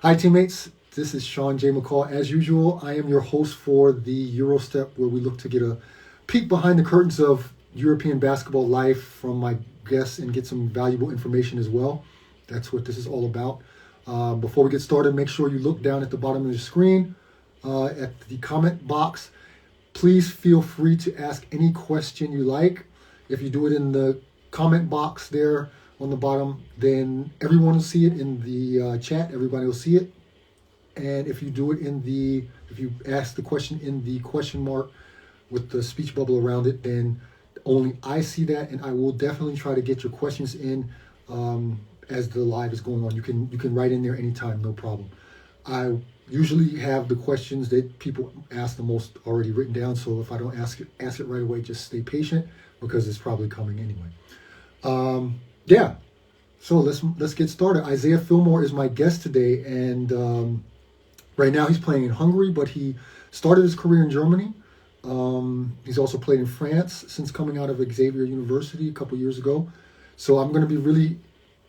Hi, teammates. This is Sean J. McCall. As usual, I am your host for the Eurostep, where we look to get a peek behind the curtains of European basketball life from my guests and get some valuable information as well. That's what this is all about. Before we get started, make sure you look down at the bottom of the screen at the comment box. Please feel free to ask any question you like. If you do it in the comment box there on the bottom, then everyone will see it in the chat. Everybody will see it. And if you ask the question in the question mark with the speech bubble around it, then only I see that, and I will definitely try to get your questions in as the live is going on. You can write in there anytime, no problem. I usually have the questions that people ask the most already written down, so if I don't ask it right away, just stay patient because it's probably coming anyway. Yeah, so let's get started. Isaiah Philmore is my guest today, and right now he's playing in Hungary, but he started his career in Germany. He's also played in France since coming out of Xavier University a couple years ago. So I'm going to be really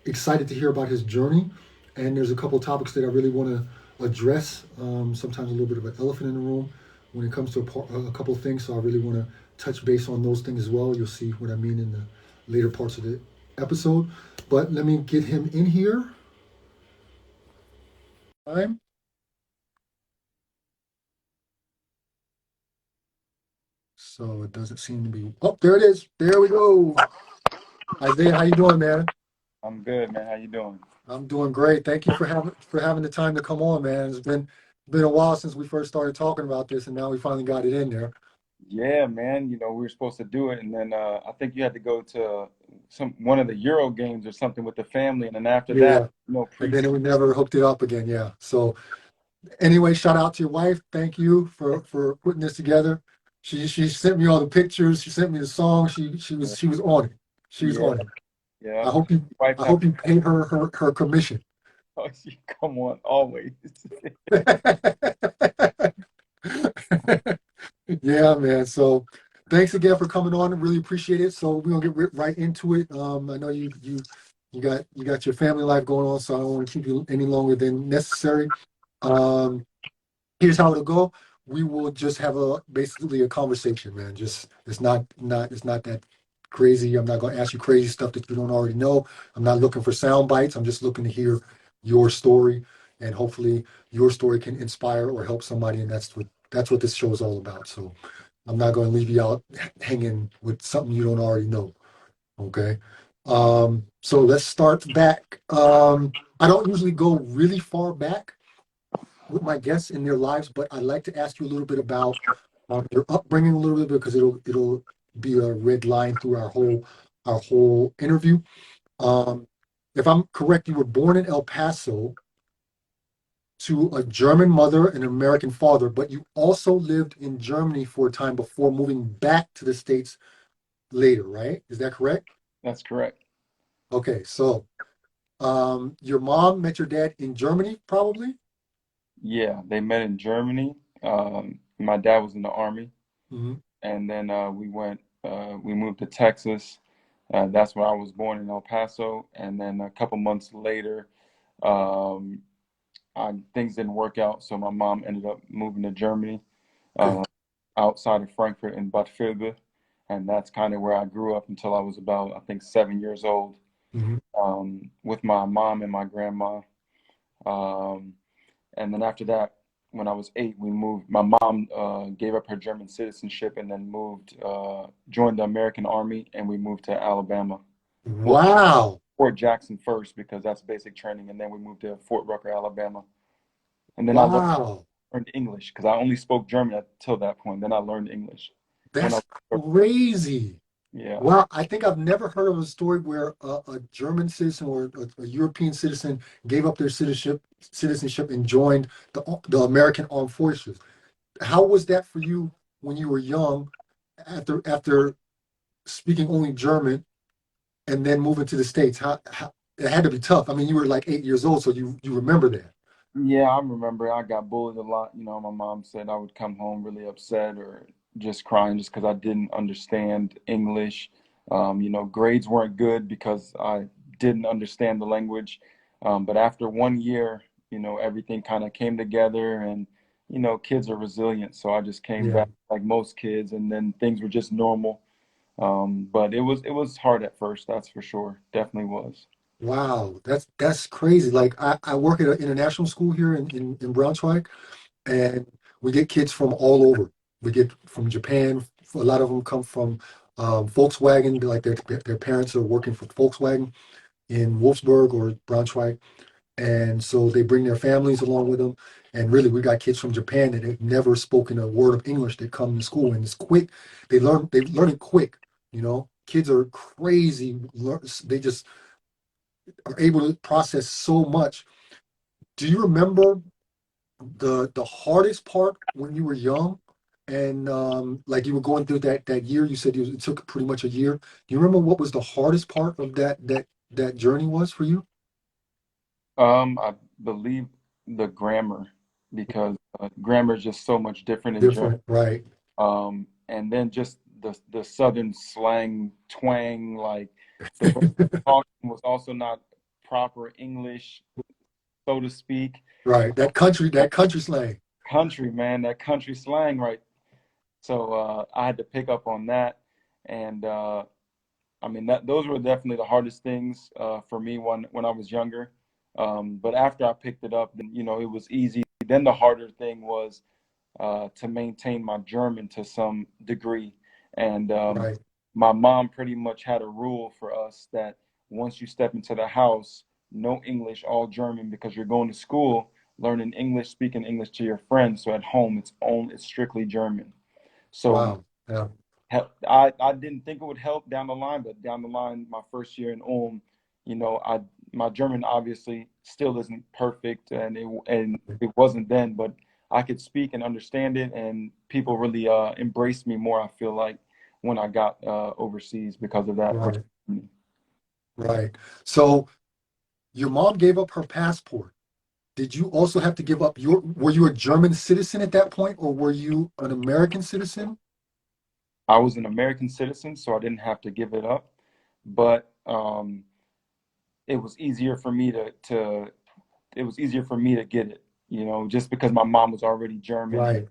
excited to hear about his journey. And there's a couple topics that I really want to address. Sometimes a little bit of an elephant in the room when it comes to a couple of things. So I really want to touch base on those things as well. You'll see what I mean in the later parts of the episode. But let me get him in here. Time. So it doesn't seem to be. Oh, there it is. There we go. Isaiah, how you doing, man? I'm good, man. How you doing? I'm doing great. Thank you for having the time to come on, man. It's been a while since we first started talking about this, and now we finally got it in there. Yeah, man. We were supposed to do it, and then I think you had to go to one of the Euro games or something with the family, and then after that, Yeah, and then preseason. we never hooked it up again. Yeah. So anyway, shout out to your wife. Thank you for putting this together. She sent me all the pictures. She sent me the song. She was on it. She was Yeah, on it. yeah. I hope you Wife I have hope you paid her commission. she come on always. Yeah, man. So thanks again for coming on. I really appreciate it. So we're gonna get right into it. I know you got your family life going on, so I don't want to keep you any longer than necessary. Um, Here's how it'll go. We will just have basically a conversation, man. Just it's not that crazy. I'm not gonna ask you crazy stuff that you don't already know. I'm not looking for sound bites. I'm just looking to hear your story, and hopefully your story can inspire or help somebody, and that's what this show is all about. So I'm not going to leave you out hanging with something you don't already know. Okay. So let's start back. I don't usually go really far back with my guests in their lives, but I'd like to ask you a little bit about your upbringing a little bit because it'll be a red line through our whole interview. Um, if I'm correct, you were born in El Paso to a German mother and an American father, but you also lived in Germany for a time before moving back to the States later, right? Is that correct? That's correct. Okay, so your mom met your dad in Germany, probably? Yeah, they met in Germany. My dad was in the army, Hmm. and then we moved to Texas. That's where I was born in El Paso, and then a couple months later. Um, Things didn't work out, so my mom ended up moving to Germany, Okay. uh, outside of Frankfurt in Bad Vilbel, and that's kind of where I grew up until I was about, I think, 7 years old, Hmm. with my mom and my grandma. Um, and then after that, when I was 8, we moved. My mom gave up her German citizenship and then joined the American Army, and we moved to Alabama. Well, Wow. Fort Jackson first because that's basic training, and then we moved to Fort Rucker, Alabama. And then I Wow. learned English because I only spoke German until that point. Then I learned English when I That's was, crazy. yeah, Wow, I think I've never heard of a story where a German citizen or a European citizen gave up their citizenship and joined the American Armed Forces. How was that for you when you were young, after speaking only German and then moving to the States? How it had to be tough. I mean, you were like 8 years old, so you remember that. yeah. I remember I got bullied a lot. My mom said I would come home really upset or just crying just because I didn't understand English. Grades weren't good because I didn't understand the language. But after one year everything kind of came together, and kids are resilient. So I just came Yeah. back like most kids, and then things were just normal. But it was hard at first, that's for sure. Definitely was. Wow, that's crazy. Like I work at an international school here in Braunschweig, and we get kids from all over. We get from Japan. A lot of them come from Volkswagen, like their parents are working for Volkswagen in Wolfsburg or Braunschweig, and so they bring their families along with them. And really, we got kids from Japan that have never spoken a word of English that come to school, and it's quick. They learn it quick. Kids are crazy. They just are able to process so much. Do you remember the hardest part when you were young, and like you were going through that year? You said it took pretty much a year. Do you remember what was the hardest part of that journey was for you? I believe the grammar, because grammar is just so much different in German. Different, right? And then just the southern slang twang, like the way talking was also not proper English, so to speak. Right. That country slang. Country, man, that country slang, right? So I had to pick up on that, and I mean that those were definitely the hardest things for me when I was younger. But after I picked it up, then it was easy. Then the harder thing was to maintain my German to some degree. And Right. my mom pretty much had a rule for us that once you step into the house, no English, all German, because you're going to school learning English, speaking English to your friends. So at home, it's strictly German. So Wow. Yeah. I didn't think it would help down the line, but down the line, my first year in Ulm, I my German obviously still isn't perfect, and it wasn't then, but I could speak and understand it, and people really embraced me more. I feel like when I got overseas because of that Right. opportunity. Right. So your mom gave up her passport. Did you also have to give up were you a German citizen at that point, or were you an American citizen? I was an American citizen, so I didn't have to give it up, but it was easier for me to it was easier for me to get it, just because my mom was already German. Right.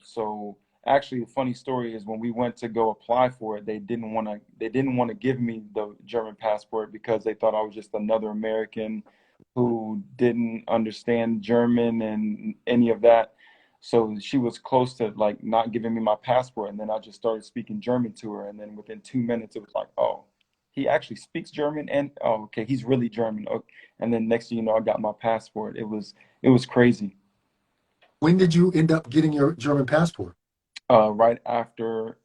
So actually, the funny story is when we went to go apply for it, they didn't want to give me the German passport because they thought I was just another American who didn't understand German and any of that. So she was close to like not giving me my passport, and then I just started speaking German to her, and then within 2 minutes it was like, oh, he actually speaks German, and oh, okay, he's really German. Okay. And then next thing you know, I got my passport. It was crazy. When did you end up getting your German passport? Right after,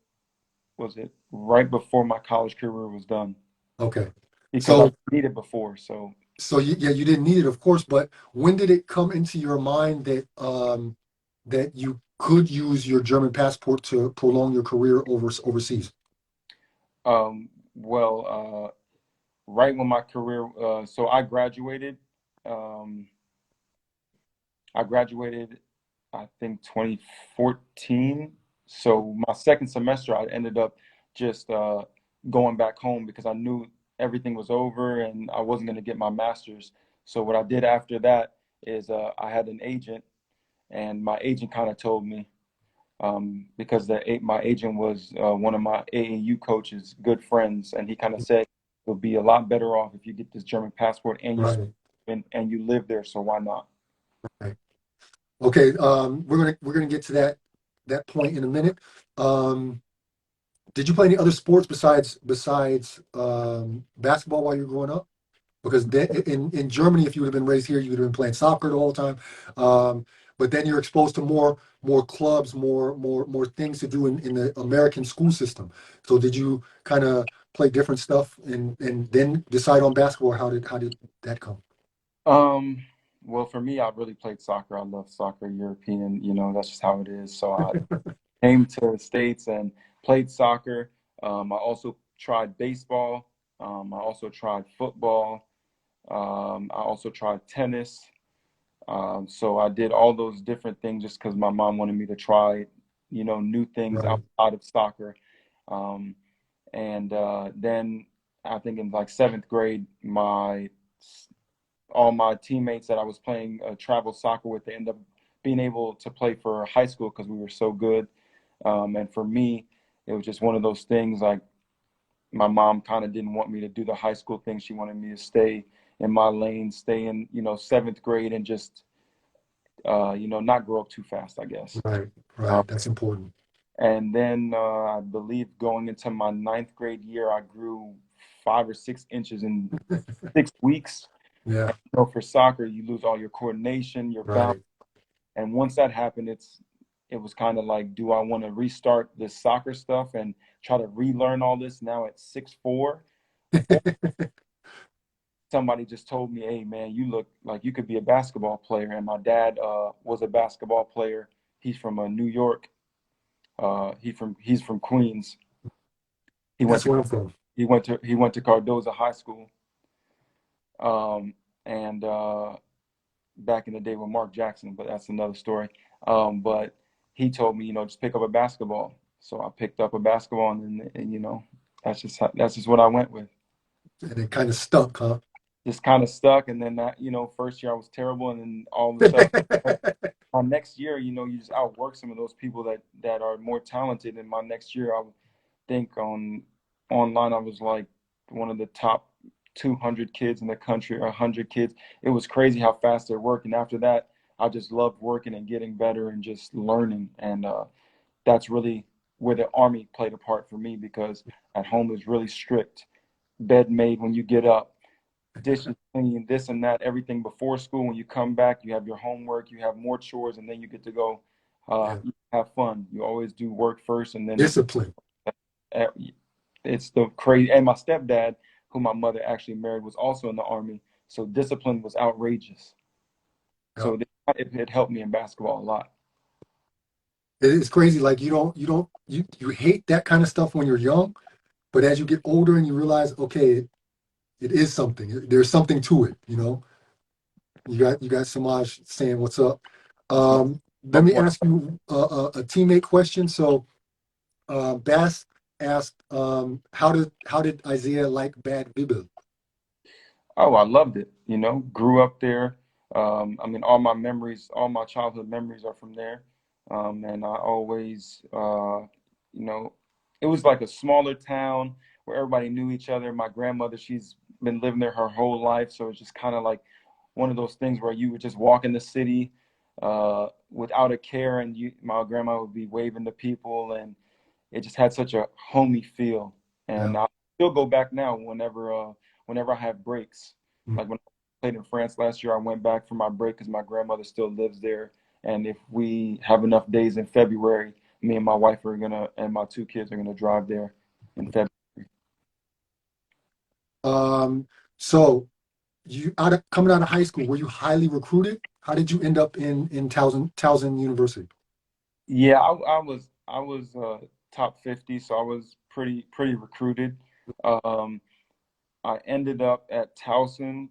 was it right before my college career was done? Okay. Because I So didn't need it before. So yeah, you didn't need it, of course, but when did it come into your mind that you could use your German passport to prolong your career overseas? well, right when my career, so um, I graduated, I think 2014. So my second semester, I ended up just going back home because I knew everything was over and I wasn't going to get my master's. So what I did after that is I had an agent, and my agent kind of told me, because my agent was one of my AAU coaches, good friends, and he kind of said you'll be a lot better off if you get this German passport and Right. and you live there. So why not? Right. Okay. We're gonna get to that point in a minute. Um, did you play any other sports besides basketball while you were growing up? Because then in Germany, if you would have been raised here, you would have been playing soccer the whole time. But then you're exposed to more clubs, more things to do in the American school system. So did you kind of play different stuff and then decide on basketball? Or how did that come? Um, well, for me, I really played soccer. I love soccer, European, that's just how it is. So I came to the States and played soccer. I also tried baseball. I also tried football. I also tried tennis. So I did all those different things just because my mom wanted me to try, new things Right, outside of soccer. Um, and then I think in like seventh grade, my all my teammates that I was playing travel soccer with, they ended up being able to play for high school because we were so good. And for me, it was just one of those things like my mom kind of didn't want me to do the high school thing. She wanted me to stay in my lane, stay in, seventh grade and just, not grow up too fast, I guess. Right, Um, right. That's important. and then I believe going into my ninth grade year, I grew 5 or 6 inches in 6 weeks. Yeah, And, for soccer, you lose all your coordination, your balance. right. And once that happened, it was kind of like, do I want to restart this soccer stuff and try to relearn all this now at 6'4"? Or somebody just told me, hey man, you look like you could be a basketball player. And my dad was a basketball player. He's from New York. He's from Queens. He went That's to where I'm from. he went to Cardoza High School. And back in the day with Mark Jackson, but that's another story. But he told me, just pick up a basketball. So I picked up a basketball, and that's just what I went with. And it kind of stuck, huh? Just kind of stuck, and then that, first year I was terrible, and then all of a sudden, my next year, you just outwork some of those people that are more talented. And my next year, I would think online, I was like one of the top 200 kids in the country, or 100 kids. It was crazy how fast they're working. After that, I just loved working and getting better and just learning. And that's really where the Army played a part for me, because at home it was really strict. Bed made when you get up, dishes clean, this and that, everything before school. When you come back, you have your homework, you have more chores, and then you get to go Yeah. have fun. You always do work first, and then Discipline. uh, it's the crazy. And my stepdad, who my mother actually married, was also in the Army, so discipline was outrageous. Yeah. So it helped me in basketball a lot. It's crazy. Like you hate that kind of stuff when you're young, but as you get older and you realize, okay, it is something. There's something to it, you know. You got Samaj saying what's up. That's my Let me point. ask you a teammate question. So Bass asked, how did Isaiah like Bad Bibel? Oh, I loved it. Grew up there. I mean, all my memories, all my childhood memories are from there. And I always, you know, it was like a smaller town where everybody knew each other. My grandmother, she's been living there her whole life. So it's just kind of like one of those things where you would just walk in the city without a care, and my grandma would be waving to people, and it just had such a homey feel. Yeah. And I still go back now whenever I have breaks. Mm. Like when I played in France last year, I went back for my break because my grandmother still lives there. And if we have enough days in February, me and my wife and my 2 kids are gonna drive there in February. So coming out of high school, were you highly recruited? How did you end up in Towson University? Yeah, I was top 50, so I was pretty recruited. Um, I ended up at Towson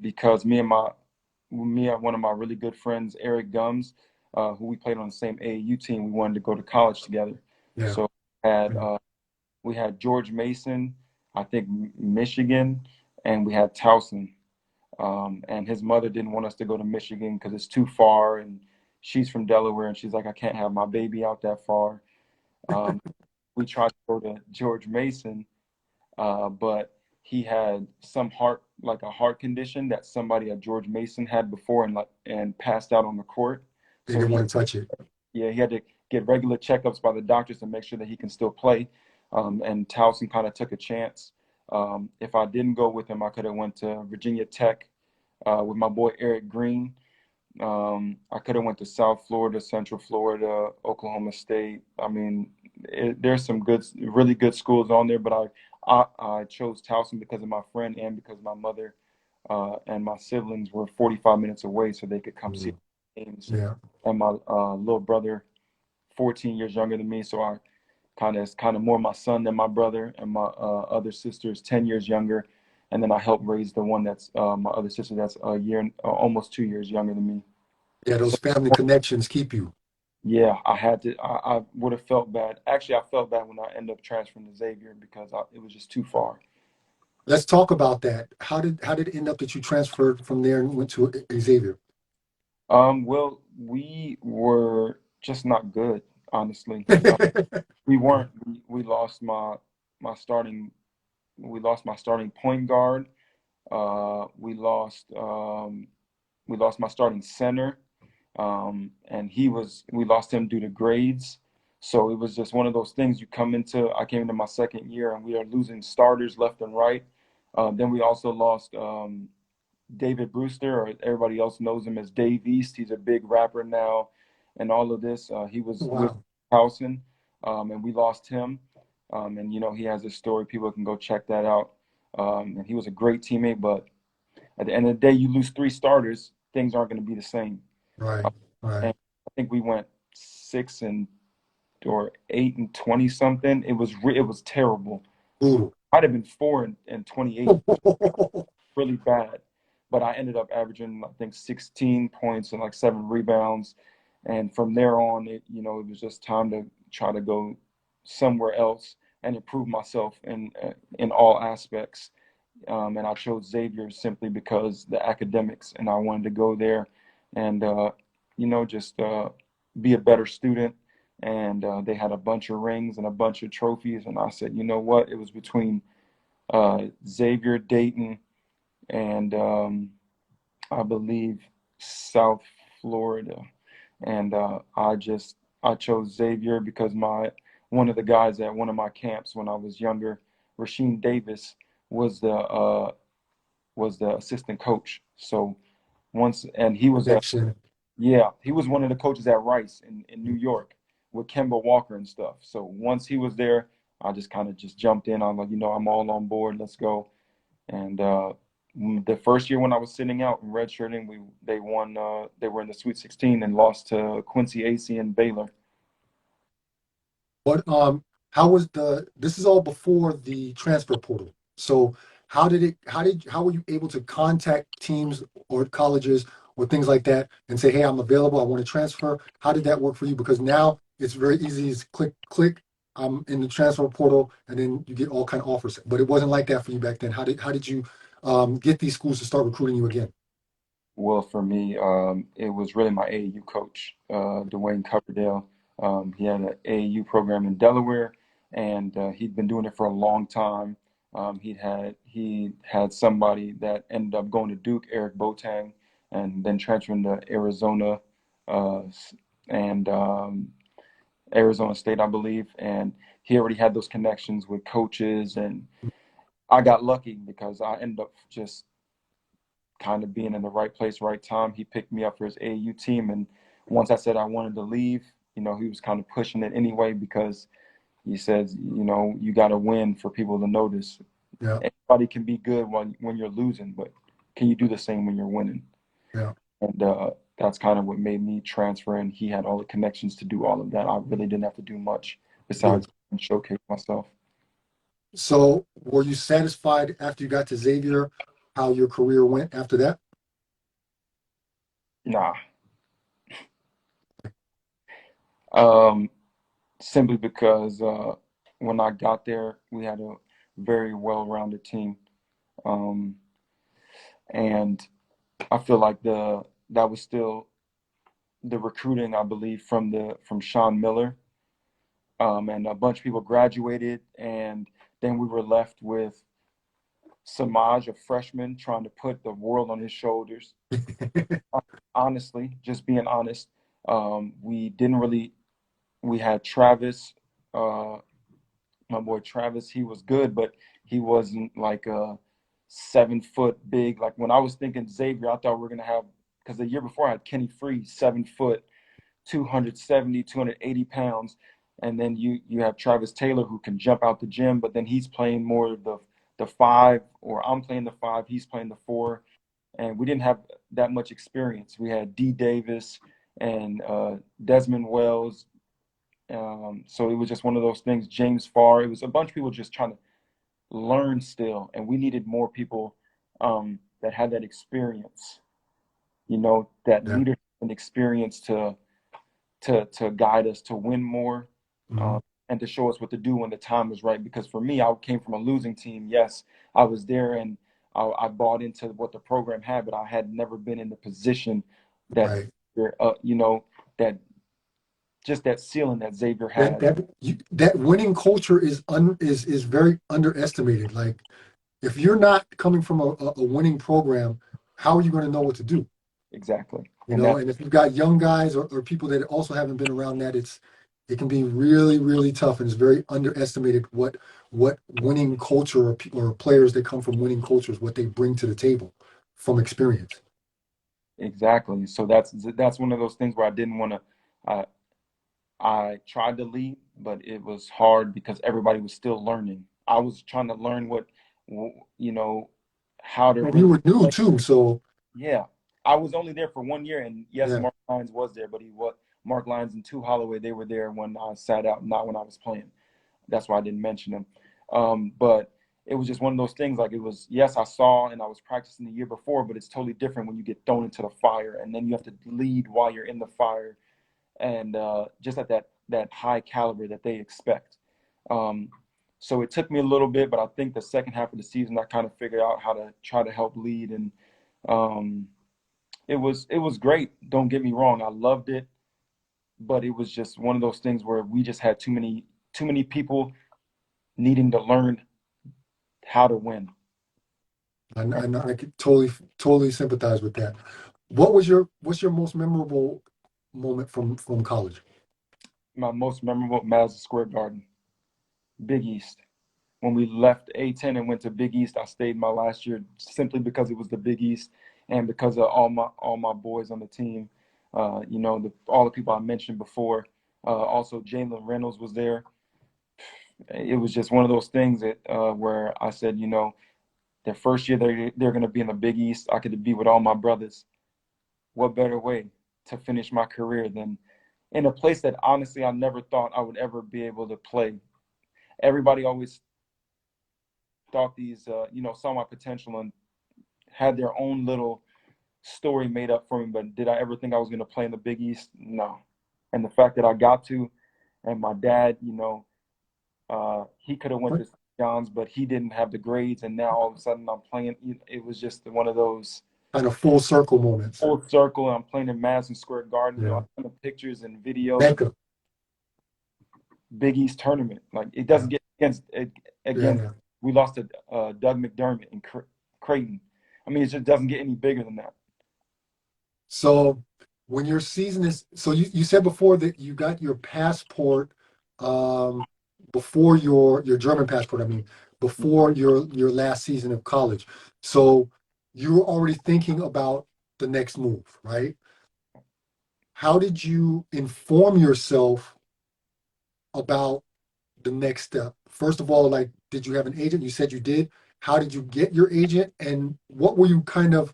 because me and one of my really good friends, Eric Gums, who we played on the same AAU team, we wanted to go to college together. Yeah. So had we had George Mason, I think Michigan, and we had Towson. And his mother didn't want us to go to Michigan because it's too far, and she's from Delaware, and she's like, I can't have my baby out that far. Um, we tried to go to George Mason, but he had like a heart condition that somebody at George Mason had before, and passed out on the court. They So didn't want to touch it. he had to get regular checkups by the doctors to make sure that he can still play. And Towson kind of took a chance. If I didn't go with him, I could have went to Virginia Tech with my boy Eric Green. I could have went to South Florida, Central Florida, Oklahoma State. I mean, there's some really good schools on there, but I chose Towson because of my friend and because my mother and my siblings were 45 minutes away, so they could come see Mm. games. Yeah. And my little brother, 14 years younger than me, so I kind of more my son than my brother, and my other sister is 10 years younger, and then I helped raise the one that's my other sister that's a year, almost 2 years younger than me. Yeah, those So family connections keep you. yeah, I had to. I would have felt bad. Actually, I felt bad when I ended up transferring to Xavier because it was just too far. Let's talk about that. How did it end up that you transferred from there and went to Xavier? Well, we were just not good, honestly. We weren't. We lost my starting. We lost my starting point guard. Uh, we lost. Um, we lost my starting center, and we lost him due to grades. So it was just one of those things. I came into my second year, and we are losing starters left and right. Then we also lost David Brewster, or everybody else knows him as Dave East. He's a big rapper now, and all of this. He was with Wow. Housen, and we lost him. And he has this story. People can go check that out. And he was a great teammate, but at the end of the day, you lose three starters, things aren't going to be the same. Right. Right. And I think we went 6 or 8 and 20 something. It was terrible. Brutal. I'd have been 4 and 28, really bad. But I ended up averaging, I think, 16 points and like 7 rebounds. And from there on, it was just time to try to go somewhere else and improve myself in all aspects. And I chose Xavier simply because the academics, and I wanted to go there and just be a better student. And they had a bunch of rings and a bunch of trophies, and I said, you know what? It was between Xavier, Dayton, and I believe South Florida. And I chose Xavier because my one of the guys at one of my camps when I was younger, Rasheem Davis, was the assistant coach. So once and he was Connection. he was one of the coaches at Rice in New York with Kemba Walker and stuff. So once he was there, I just kind of just jumped in. I'm like, I'm all on board. Let's go. And the first year when I was sitting out and redshirting, they won. They were in the Sweet 16 and lost to Quincy AC and Baylor. But how was this is all before the transfer portal. So how were you able to contact teams or colleges or things like that and say, hey, I'm available, I want to transfer? How did that work for you? Because now it's very easy. It's click, click, I'm in the transfer portal, and then you get all kind of offers. But it wasn't like that for you back then. How did you get these schools to start recruiting you again? Well, for me, it was really my AAU coach, Dwayne Coverdale. He had an AAU program in Delaware, and he'd been doing it for a long time. He had somebody that ended up going to Duke, Eric Botang, and then transferring to Arizona, and Arizona State, I believe. And he already had those connections with coaches, and I got lucky because I ended up just kind of being in the right place, right time. He picked me up for his AAU team, and once I said I wanted to leave, he was kind of pushing it anyway because he says, you got to win for people to notice. Yeah, Anybody can be good when you're losing, but can you do the same when you're winning? yeah, And that's kind of what made me transfer. And he had all the connections to do all of that. I really didn't have to do much good. besides showcase myself. So were you satisfied after you got to Xavier, how your career went after that? Nah, um, simply because when I got there, we had a very well-rounded team, um, and I feel like the that was still the recruiting, I believe, from Sean Miller, and a bunch of people graduated, and then we were left with Samaj, a freshman, trying to put the world on his shoulders. Honestly, just being honest, we didn't really. We had Travis, my boy Travis. He was good, but he wasn't like a 7 foot big. Like when I was thinking Xavier, I thought we were gonna have because the year before I had Kenny Free, 7 foot, 270, 280 pounds. And then you have Travis Taylor who can jump out the gym, but then he's playing more of the five, or I'm playing the five, he's playing the four. And we didn't have that much experience. We had D Davis and Desmond Wells. So it was just one of those things. James Farr. It was a bunch of people just trying to learn still, and we needed more people that had that experience. That Yeah. leadership and experience to guide us to win more. Mhm. and to show us what to do when the time was right. Because for me, I came from a losing team. Yes, I was there and I bought into what the program had, but I had never been in the position that, Right. you know, that just that ceiling that Xavier That had. that winning culture is very underestimated. Like if you're not coming from a winning program, how are you going to know what to do? Exactly. You And know, that and if you've got young guys or people that also haven't been around that, it can be really, really tough, and it's very underestimated what winning culture or players that come from winning cultures, what they bring to the table from experience. exactly. So that's one of those things where I didn't want to. I tried to lead, but it was hard because everybody was still learning. I was trying to learn you know, how to And you really were new play. too, so Yeah, I was only there for 1 year, and yes, yeah. Mark Lyons was there, but Mark Lyons and Tu Holloway. They were there when I sat out, not when I was playing. That's why I didn't mention them. But it was just one of those things. Like it was, yes, I saw and I was practicing the year before, but it's totally different when you get thrown into the fire, and then you have to lead while you're in the fire, and just at that high caliber that they expect. Um, so it took me a little bit, but I think the second half of the season I kind of figured out how to try to help lead, and um, it was great. Don't get me wrong, I loved it, but it was just one of those things where we just had too many people needing to learn how to win. I could totally sympathize with that. What's your most memorable moment from college? My most memorable Madison Square Garden, Big East. When we left A10 and went to Big East, I stayed my last year simply because it was the Big East and because of all my boys on the team. All the people I mentioned before. Also, Jalen Reynolds was there. It was just one of those things that where I said, their first year they're going to be in the Big East. I could be with all my brothers. What better way to finish my career than in a place that honestly I never thought I would ever be able to play. Everybody always thought saw my potential and had their own little story made up for me. But did I ever think I was going to play in the Big East? No. And the fact that I got to, and my dad, he could have went to St. John's, but he didn't have the grades, and now all of a sudden I'm playing. It was just one of those Kind of full circle moments. full circle. And I'm playing in Madison Square Garden. Yeah. A ton of pictures and videos. Becca. Big East tournament. Like it Yeah. doesn't get Yeah. against. Yeah. We lost to Doug McDermott in Creighton. I mean, it just doesn't get any bigger than that. So when your season is, so you said before that you got your passport um, before your German passport, I mean, before your last season of college. So you were already thinking about the next move, right? How did you inform yourself about the next step? First of all, like, did you have an agent? You said you did. How did you get your agent? And what were you kind of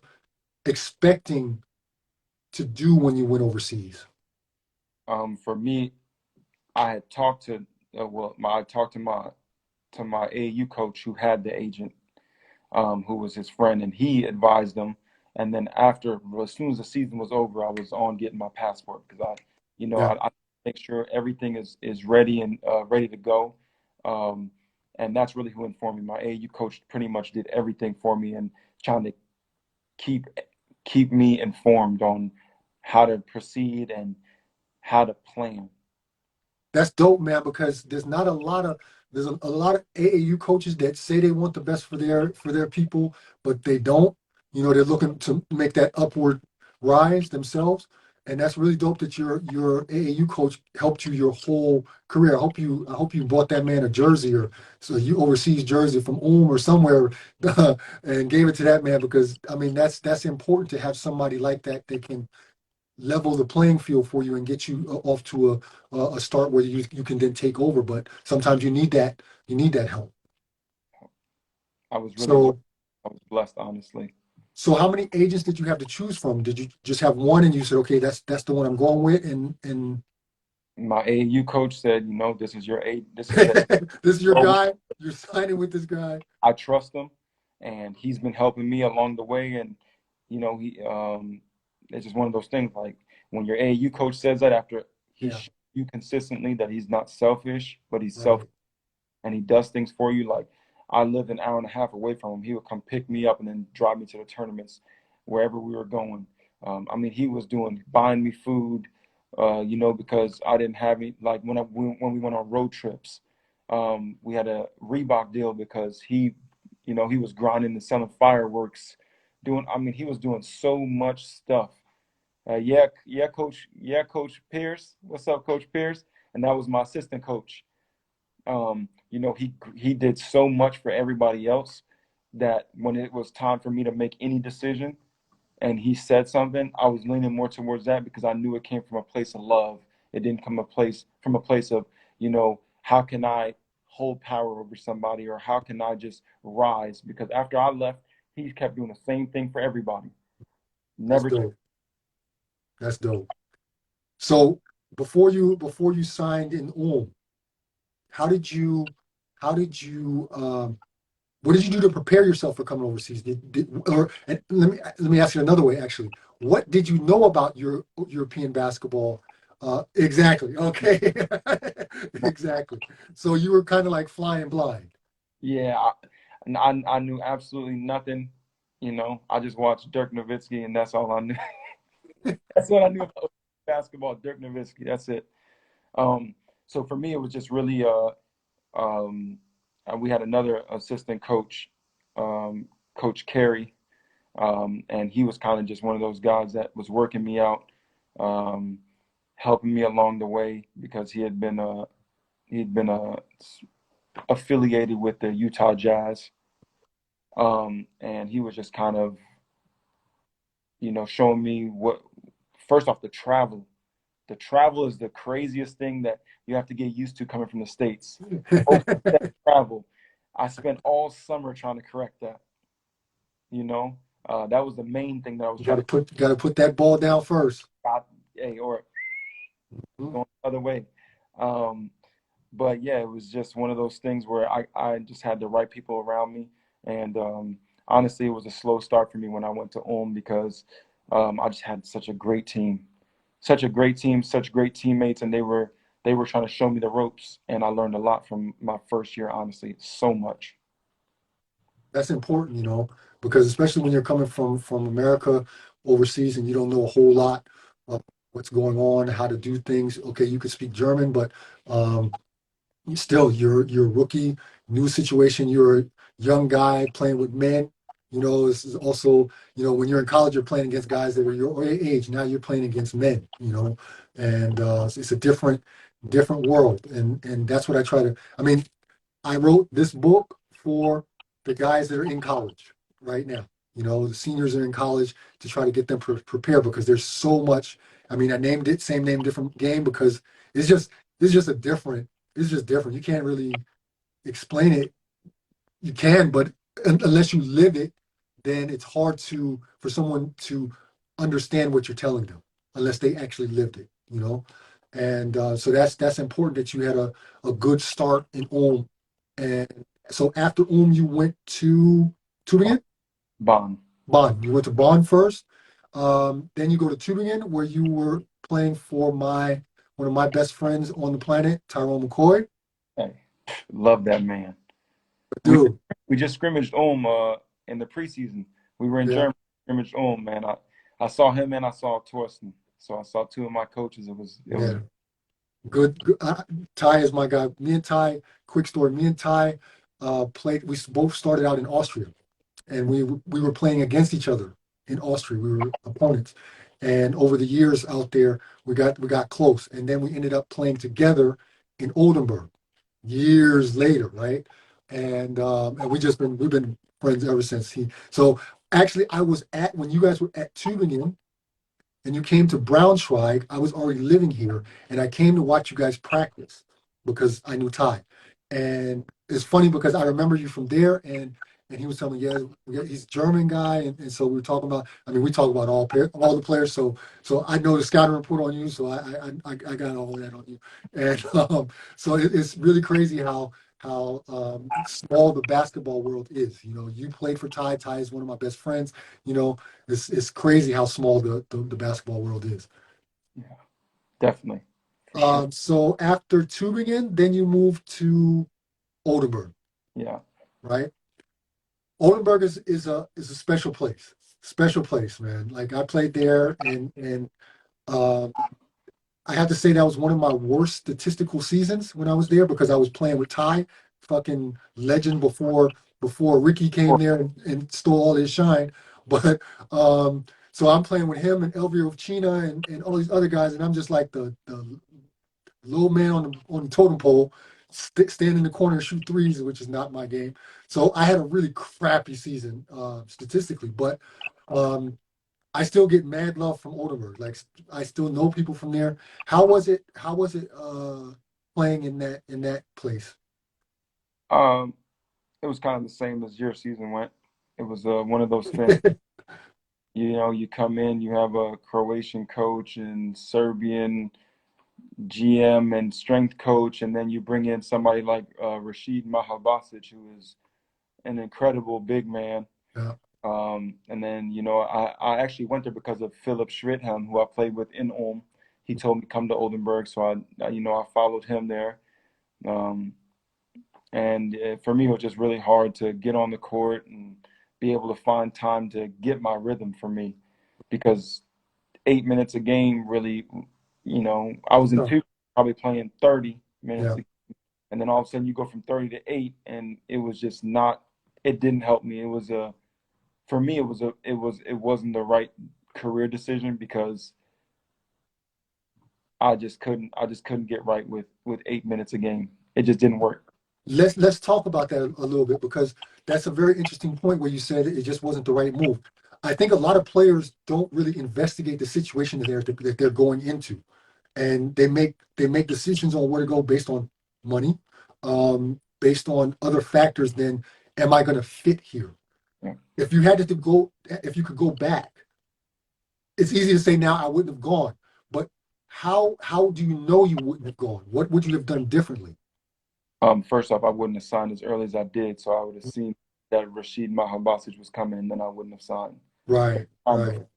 expecting to do when you went overseas? For me, I had talked to I talked to my AAU coach who had the agent, who was his friend, and he advised him. And then well, as soon as the season was over, I was on getting my passport because Yeah. I make sure everything is ready and ready to go. Um, and that's really who informed me. My AAU coach pretty much did everything for me and trying to keep keep me informed on how to proceed and how to plan. That's dope, man, because there's a lot of AAU coaches that say they want the best for their people, but they don't. You know, they're looking to make that upward rise themselves. And that's really dope that your AAU coach helped you your whole career. I hope you bought that man a jersey or so you overseas jersey from or somewhere and gave it to that man because I mean that's important to have somebody like that that can level the playing field for you and get you off to a start where you can then take over. But sometimes you need that help. I was really blessed. So I was blessed, honestly. so how many agents did you have to choose from? Did you just have one and you said, okay, that's the one I'm going with, and My AAU coach said, this is this is the this is your go. guy. You're signing with this guy. I trust him, and he's been helping me along the way. And he it's just one of those things. Like when your AAU coach says that after he Yeah, you consistently that he's not selfish, but he's self Right. and he does things for you. Like I lived an hour and a half away from him. He would come pick me up and then drive me to the tournaments wherever we were going. I mean, he was doing buying me food, because I didn't have any. Like when we went on road trips, we had a Reebok deal because he was grinding and selling fireworks, doing. I mean, he was doing so much stuff. Coach Pierce. What's up, Coach Pierce? And that was my assistant coach. He did so much for everybody else that when it was time for me to make any decision and he said something, I was leaning more towards that because I knew it came from a place of love. It didn't come from a place of, how can I hold power over somebody or how can I just rise? Because after I left, he kept doing the same thing for everybody. That's Never. dope. That's dope. So before you signed in Ulm, how did you how did you what did you do to prepare yourself for coming overseas? And let me ask you another way, actually. What did you know about your European basketball? Exactly. Okay. Exactly. So you were kind of like flying blind. Yeah, I knew absolutely nothing. I just watched Dirk Nowitzki, and that's all I knew. That's what I knew about basketball, Dirk Nowitzki. That's it. Um, so for me, it was just really we had another assistant coach, Coach Carey, and he was kind of just one of those guys that was working me out, um, helping me along the way because he had been affiliated with the Utah Jazz, and he was just kind of showing me what first off the travel. The travel is the craziest thing that you have to get used to coming from the States. Overseas travel. I spent all summer trying to correct that. You know, that was the main thing that I was You trying to. gotta put that ball down first. Hey, or Mhm. going the other way. Um, but yeah, it was just one of those things where I just had the right people around me, and honestly, it was a slow start for me when I went to Ulm because I just had such a great team, such great teammates, and they were trying to show me the ropes, and I learned a lot from my first year. Honestly, so much. That's important, because especially when you're coming from America overseas and you don't know a whole lot of what's going on, how to do things. Okay, you could speak German, but um, still, you're a rookie, new situation. You're a young guy playing with men. This is also, when you're in college, you're playing against guys that are your age. Now you're playing against men. And it's a different world, and that's what I try to. I mean, I wrote this book for the guys that are in college right now. The seniors are in college to try to get them prepared because there's so much. I mean, I named it same name, different game because it's just it's just a different. It's just different. You can't really explain it. You can, but unless you live it, then it's hard for someone to understand what you're telling them unless they actually lived it. And so that's important that you had a good start in Ulm. And so after Ulm, you went to Tübingen, Bond. Bonn. You went to Bonn first. Then you go to Tübingen, where you were playing for one of my best friends on the planet, Tyrone McCoy. Hey, love that man. We Dude, we just scrimmaged Ulm in the preseason. We were in yeah, Germany, scrimmaged Ulm, man. I saw him and I saw Torsten. So I saw two of my coaches. It was yeah. Good. Ty is my guy. Me and Ty, quick story. Me and Ty played. We both started out in Austria, and we were playing against each other in Austria. We were opponents, and over the years out there, we got close, and then we ended up playing together in Oldenburg years later, right? And we've been friends ever since. So actually, I was at when you guys were at Tübingen and you came to Braunschweig, I was already living here, and I came to watch you guys practice because I knew Ty. And it's funny because I remember you from there, and he was telling me, yeah, he's a German guy, and so we were talking about. I mean, we talk about all the players, so I know the scouting report on you, so I got all of that on you, and so it's really crazy how small the basketball world is. You played for Ty. Ty is one of my best friends. You know, it's crazy how small the basketball world is. yeah, definitely. for sure. So after Tübingen, then you moved to Oldenburg, Yeah. right? Oldenburg is a special place, man. Like I played there, and um, I have to say that was one of my worst statistical seasons when I was there because I was playing with Ty, fucking legend before Ricky came there and stole all his shine. But so I'm playing with him and Elvio China and all these other guys, and I'm just like the low man on the totem pole, stand in the corner and shoot threes, which is not my game. So I had a really crappy season statistically, but um, I still get mad love from Oldenburg. Like I still know people from there. How was it? How was it playing in that place? Um, it was kind of the same as your season went. It was one of those things. You know, you come in, you have a Croatian coach and Serbian GM and strength coach, and then you bring in somebody like Rashid Mahabasic, who is an incredible big man. Yeah, And then, I actually went there because of Philip Schridhelm, who I played with in Ulm. He told me come to Oldenburg, so I followed him there. Um, and for me, it was just really hard to get on the court and be able to find time to get my rhythm for me, because 8 minutes a game really, I was in no, two, probably playing 30 minutes, yeah. and then all of a sudden you go from 30 to 8, and it was just not. It didn't help me. It was a For me, it wasn't the right career decision because I just couldn't get right with 8 minutes a game. It just didn't work. Let's talk about that a little bit because that's a very interesting point where you said it just wasn't the right move. I think a lot of players don't really investigate the situation that they're going into, and they make decisions on where to go based on money, based on other factors than am I going to fit here? Yeah. If you could go back, it's easy to say now I wouldn't have gone, but how do you know you wouldn't have gone? What would you have done differently? First off, I wouldn't have signed as early as I did, so I would have seen that Rashid Mahabasic was coming, and then I wouldn't have signed. Right, Signed right. before,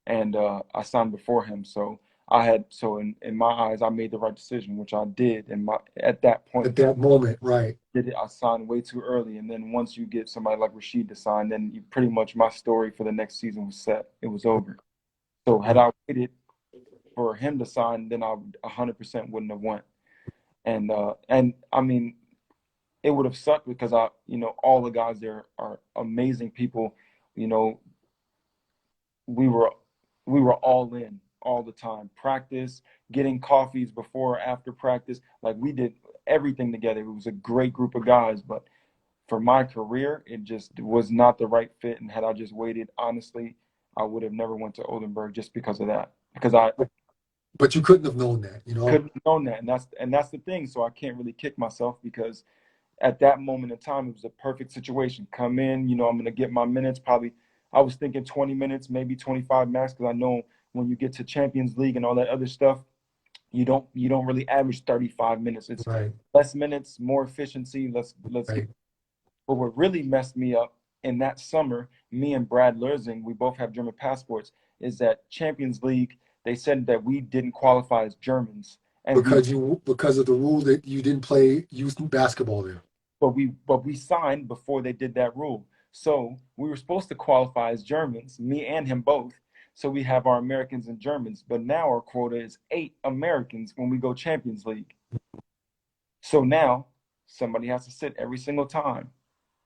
and I signed before him, so in my eyes, I made the right decision, which I did. At that point, At that moment, right. did it, I signed way too early, and then once you get somebody like Rashid to sign, then you pretty much my story for the next season was set. It was over. So had Yeah. I waited for him to sign, then I 100% wouldn't have went. And I mean, it would have sucked because all the guys there are amazing people. You know, we were we were all in all the time. Practice, getting coffees before or after practice, like we did everything together. It was a great group of guys, but for my career, it just was not the right fit. And had I just waited, honestly, I would have never went to Oldenburg just because of that. Because I But you couldn't have known that, you know? couldn't have known that, and that's the thing. So I can't really kick myself because at that moment in time, it was a perfect situation. Come in, I'm gonna get my minutes. Probably, I was thinking 20 minutes, maybe 25 max, because I know when you get to Champions League and all that other stuff, you don't really average 35 minutes. It's Right, less minutes, more efficiency. Let's get. right. But what really messed me up in that summer, me and Brad Lerzing, we both have German passports, is that Champions League, they said that we didn't qualify as Germans, and we Because of the rule that you didn't play youth basketball there. but we signed before they did that rule. So we were supposed to qualify as Germans, me and him both. So we have our Americans and Germans, but now our quota is 8 Americans when we go Champions League. So now somebody has to sit every single time.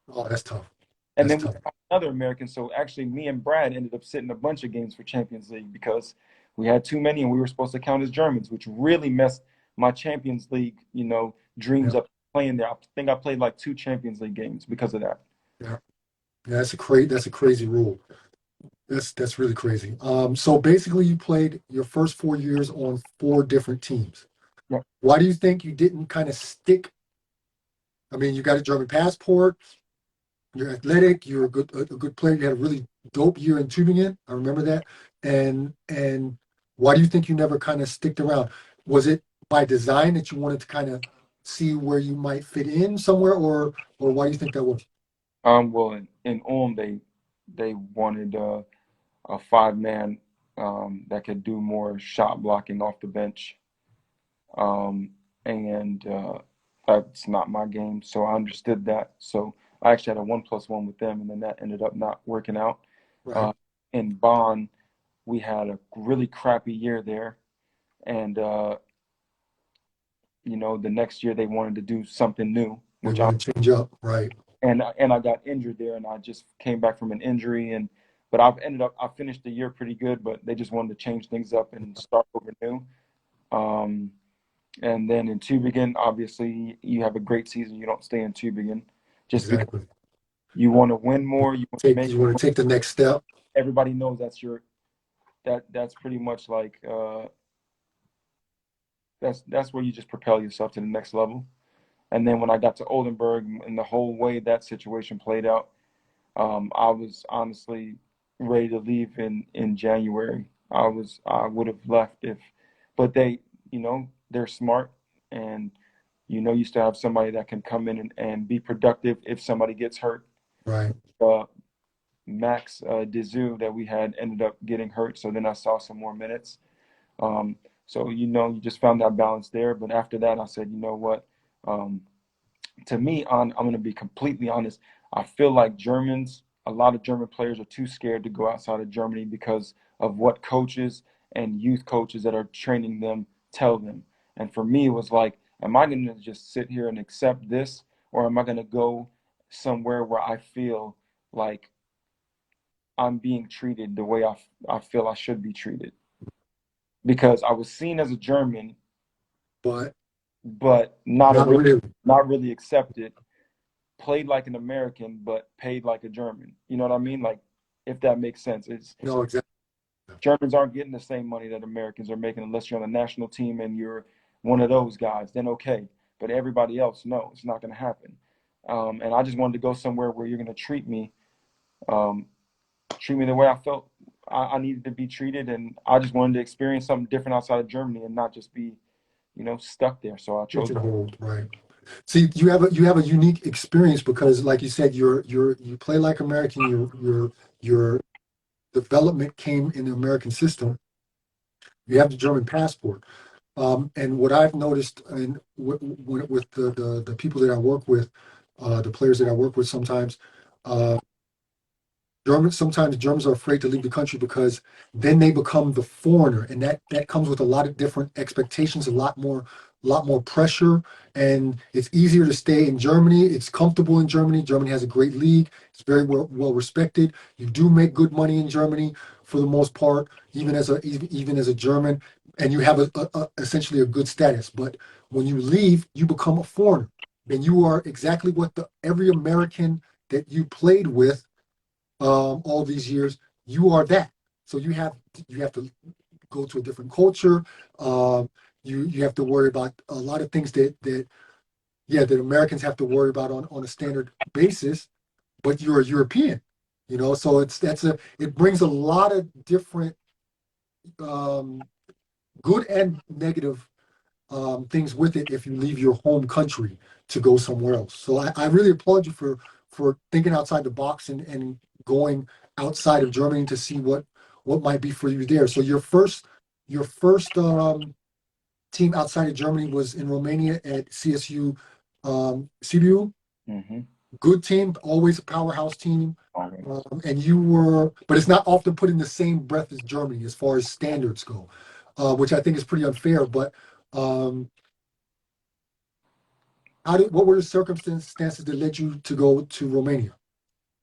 Oh, that's tough. And That's then we tough. have another American. So actually, me and Brad ended up sitting a bunch of games for Champions League because we had too many and we were supposed to count as Germans, which really messed my Champions League, dreams Yeah, up playing there. I think I played like 2 Champions League games because of that. yeah. Yeah, that's a crazy rule. That's really crazy. So basically you played your first 4 years on four different teams. Yeah. Why do you think you didn't kind of stick? I mean, you got a German passport, you're athletic, you're a good player, you had a really dope year in Tübingen. I remember that. And why do you think you never kind of sticked around? Was it by design that you wanted to kind of see where you might fit in somewhere, or why do you think that was? Well, in Ulm, they wanted a 5 man that could do more shot blocking off the bench. um, and that's not my game. So I understood that. So I actually had a 1+1 with them, and then that ended up not working out. Right. Uh, in Bonn, we had a really crappy year there, and the next year they wanted to do something new, They which I want to change up. Right. and I got injured there, and I just came back from an injury, but I finished the year pretty good, but they just wanted to change things up and start over new. Um, and then in Tübingen, obviously, you have a great season, you don't stay in Tübingen, just because Exactly. you want to win more, you want to make You want to take the next step. everybody knows that's pretty much like that's where you just propel yourself to the next level. And then when I got to Oldenburg and the whole way that situation played out, I was honestly ready to leave in January. I would have left but they're smart, and you still have somebody that can come in and be productive if somebody gets hurt. Right. Uh, Max Dizu that we had ended up getting hurt, so then I saw some more minutes. Um, so you just found that balance there. But after that, I said, you know what? Um, to me, I'm going to be completely honest. I feel like a lot of German players are too scared to go outside of Germany because of what coaches and youth coaches that are training them tell them. And for me, it was like, am I going to just sit here and accept this, or am I going to go somewhere where I feel like I'm being treated the way I feel I should be treated? Because I was seen as a German, But but not really. not really accepted, played like an American but paid like a German. You know what I mean? Like, if that makes sense. It's No, exactly. Germans aren't getting the same money that Americans are making unless you're on the national team and you're one of those guys. Then okay, but everybody else, no, it's not going to happen. And I just wanted to go somewhere where you're going to um, treat me the way I felt I needed to be treated, and I just wanted to experience something different outside of Germany and not just be, stuck there. So I chose. Pigeonholed. Right. See, you have a unique experience because, like you said, you play like American. Your development came in the American system. You have the German passport. And what I've noticed, and with the people that I work with, the players that I work with, uh, sometimes Germans are afraid to leave the country because then they become the foreigner, and that comes with a lot of different expectations, lot more pressure, and it's easier to stay in Germany. It's comfortable in Germany. Germany has a great league. It's very well respected. You do make good money in Germany for the most part, even as a German, and you have essentially a good status. But when you leave, you become a foreigner, and you are exactly what the every American that you played with all these years, you are that. So you have to go to a different culture. Um, you have to worry about a lot of things that Americans have to worry about on a standard basis. But you're a European, so it brings a lot of different um, good and negative things with it if you leave your home country to go somewhere else. So I really applaud you for thinking outside the box and going outside of Germany to see what might be for you there. So your first team outside of Germany was in Romania at CSU CBU. Mm-hmm. Good team, always a powerhouse team. Always. But it's not often put in the same breath as Germany as far as standards go, which I think is pretty unfair. But um, what were the circumstances that led you to go to Romania?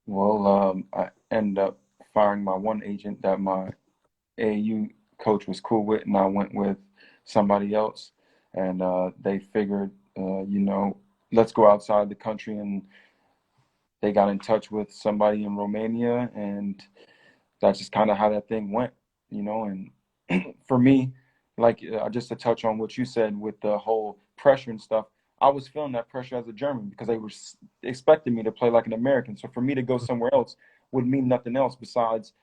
Well, I ended up firing my one agent that my AAU coach was cool with, and I went with somebody else. And they figured, let's go outside the country. And they got in touch with somebody in Romania, and that's just kind of how that thing went. And for me, like just to touch on what you said with the whole pressure and stuff, I was feeling that pressure as a German because they were expecting me to play like an American. So for me to go somewhere else would mean nothing else besides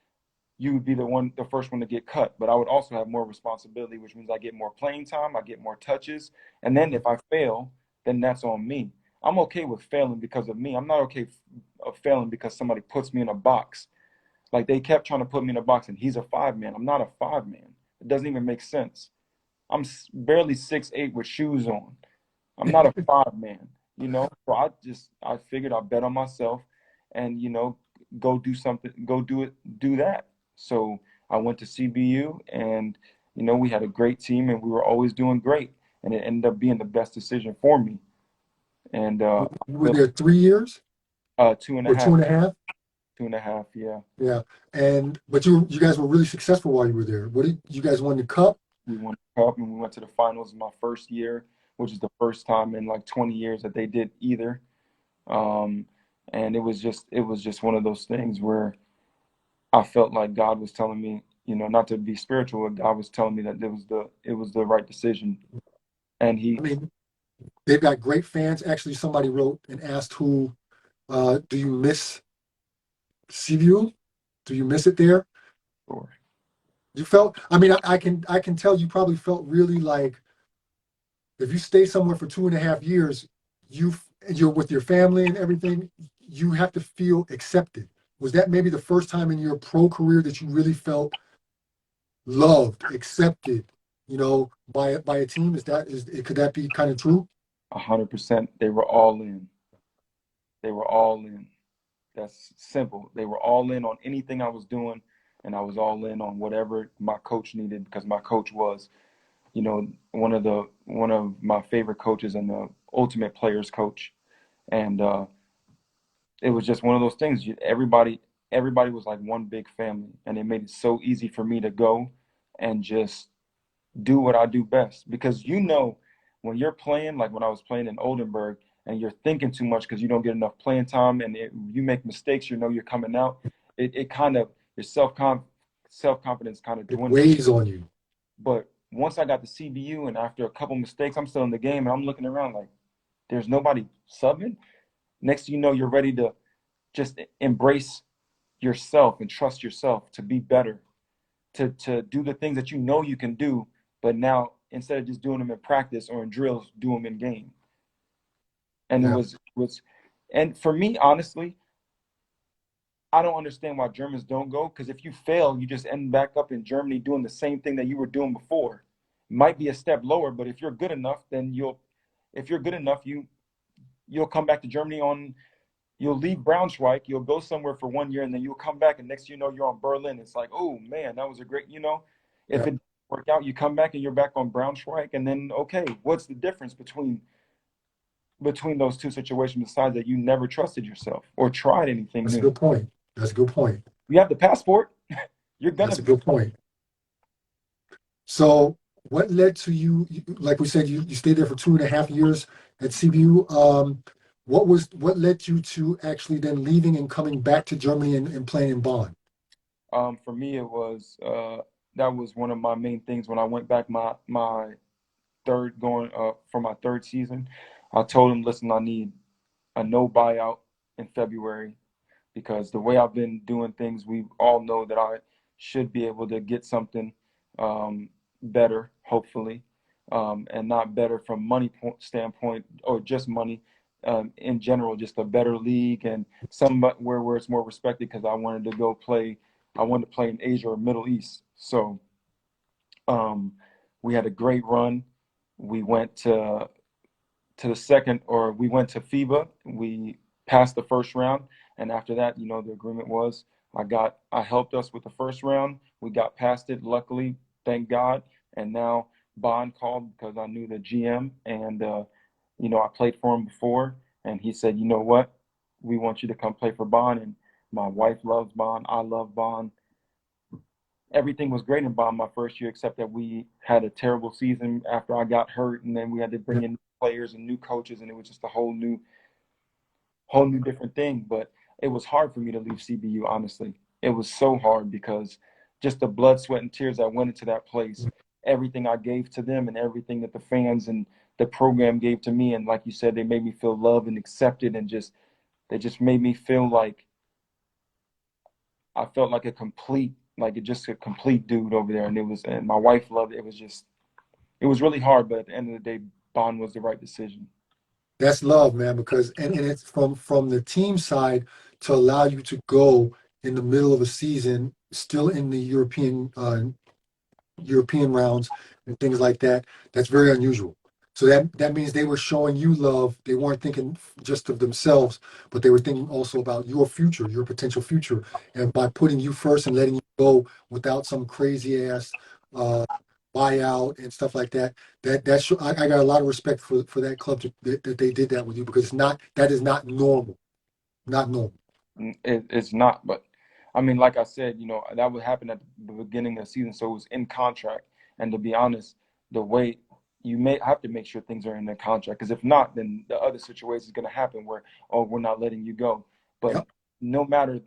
you would be the first one to get cut. But I would also have more responsibility, which means I get more playing time, I get more touches, and then if I fail, then that's on me. I'm okay with failing because of me. I'm not okay of failing because somebody puts me in a box. Like they kept trying to put me in a box, and he's a five man. I'm not a five man. It doesn't even make sense. barely 6'8" with shoes on. I'm not a 5 man, you know. So I figured I'd bet on myself, and go do something, go do it, do that. So I went to CBU, and we had a great team, and we were always doing great, and it ended up being the best decision for me. And You I were feel there 3 years two and a or two half, and a half? 2.5, yeah. Yeah. But you guys were really successful while you were there. What did you guys won the cup? We won the cup, and we went to the finals my first year, which is the first time in like 20 years that they did either. Um, and it was just one of those things where I felt like God was telling me, not to be spiritual, but God was telling me that it was the right decision. And I he, mean, they've got great fans. Actually, somebody wrote and asked who do you miss CVU? Do you miss it there? sure, You felt, I mean, I can tell you probably felt really like if you stay somewhere for 2.5 years, you you're with your family and everything, you have to feel accepted. Was that maybe the first time in your pro career that you really felt loved, accepted, by a team? Could that be kind of true? 100%, they were all in. They were all in. That's simple. They were all in on anything I was doing, and I was all in on whatever my coach needed, because my coach was, one of my favorite coaches and the ultimate players coach. And it was just one of those things. Everybody was like one big family, and it made it so easy for me to go and just do what I do best. Because when you're playing, like when I was playing in Oldenburg, and you're thinking too much because you don't get enough playing time, and you make mistakes, you're coming out. It kind of your self confidence kind of It dwindles. weighs on you. But once I got to CBU, and after a couple mistakes, I'm still in the game, and I'm looking around like there's nobody subbing. Next thing you know, you're ready to just embrace yourself and trust yourself to be better, to do the things that you can do, but now instead of just doing them in practice or in drills, do them in game. And it Yeah. was and for me, honestly, I don't understand why Germans don't go, because if you fail, you just end back up in Germany doing the same thing that you were doing before. Might be a step lower, but if you're good enough, then if you're good enough, you'll come back to Germany on. You'll leave Braunschweig, you'll go somewhere for 1 year, and then you'll come back, and next you're on Berlin. It's like, oh man, that was a great. If Yeah. it doesn't work out, you come back and you're back on Braunschweig, and then okay, what's the difference between those two situations besides that you never trusted yourself or tried anything That's a new? good point. That's a good point. You have the passport, you're That's gonna a good point. So, what led to like we said, you stayed there for 2.5 years at CBU. What led you to actually then leaving and coming back to Germany and playing in Bonn? for me it was that was one of my main things when I went back my third going for my third season. I told him, listen, I need a no buyout in February, because the way I've been doing things, we all know that I should be able to get something better, hopefully, and not better from money standpoint or just money. In general, just a better league and somewhere where it's more respected, because I wanted to play in Asia or Middle East. So um, we had a great run. We went to the second, or we went to FIBA. We passed the first round, and after that, the agreement was I helped us with the first round. We got past it, luckily, thank God. And now Bond called because I knew the GM, and I played for him before, and he said, you know what, we want you to come play for Bond. And my wife loves Bond. I love Bond. Everything was great in Bond my first year, except that we had a terrible season after I got hurt, and then we had to Yeah, bring in players and new coaches, and it was just a whole new different thing. But it was hard for me to leave CBU, honestly. It was so hard, because just the blood, sweat, and tears that went into that place, everything I gave to them, and everything that the fans and the program gave to me, and like you said, they made me feel loved and accepted, and they just made me feel like I felt just a complete dude over there, and my wife loved it. It was really hard, but at the end of the day, Bond was the right decision. that's love, man. Because and it's from the team side to allow you to go in the middle of a season, still in the European European rounds and things like that. That's very unusual. So that means they were showing you love. They weren't thinking just of themselves, but they were thinking also about your future, your potential future. And by putting you first and letting you go without some crazy ass uh, buyout and stuff like that, I got a lot of respect for that club that they did that with you, because that is not normal, not normal. It's not, but I mean, like I said, that would happen at the beginning of the season, so it was in contract. And to be honest, the way you may have to make sure things are in the contract, because if not, then the other situation is going to happen where, oh, we're not letting you go. But Yep. no matter,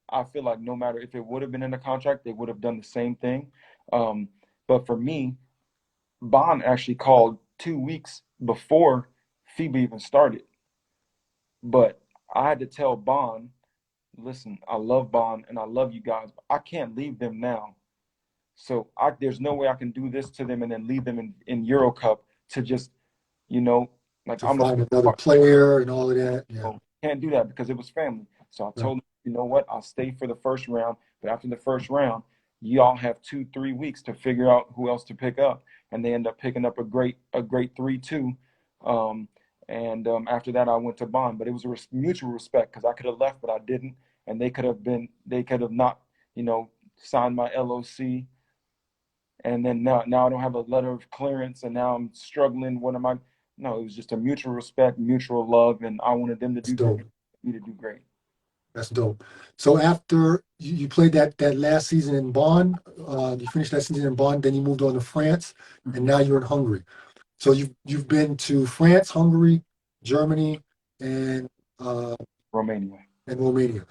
I feel like no matter if it would have been in the contract, they would have done the same thing. Um, but for me, Bond actually called 2 weeks before FIBA even started. But I had to tell Bond, listen, I love Bond and I love you guys, but I can't leave them now. So there's no way I can do this to them and then leave them in Euro Cup to just, you know, like To I'm a find another player and all of that. Yeah. can't do that because it was family. So I Right. told them, you know what, I'll stay for the first round, but after the first round, y'all have 2-3 weeks to figure out who else to pick up. And they end up picking up a great 3-2. Um, and after that, I went to Bond, but it was a mutual respect because I could have left, but I didn't, and they could have not, signed my LOC, and then now I don't have a letter of clearance, and now I'm struggling. What am I? No, it was just a mutual respect, mutual love, and I wanted them to That's do great, dope. me to do great. That's dope. So after you played that last season in Bonn, you finished that season in Bonn, then you moved on to France, and Mhm. now you're in Hungary. So you've been to France, Hungary, Germany, and uh, Romania. and Romania.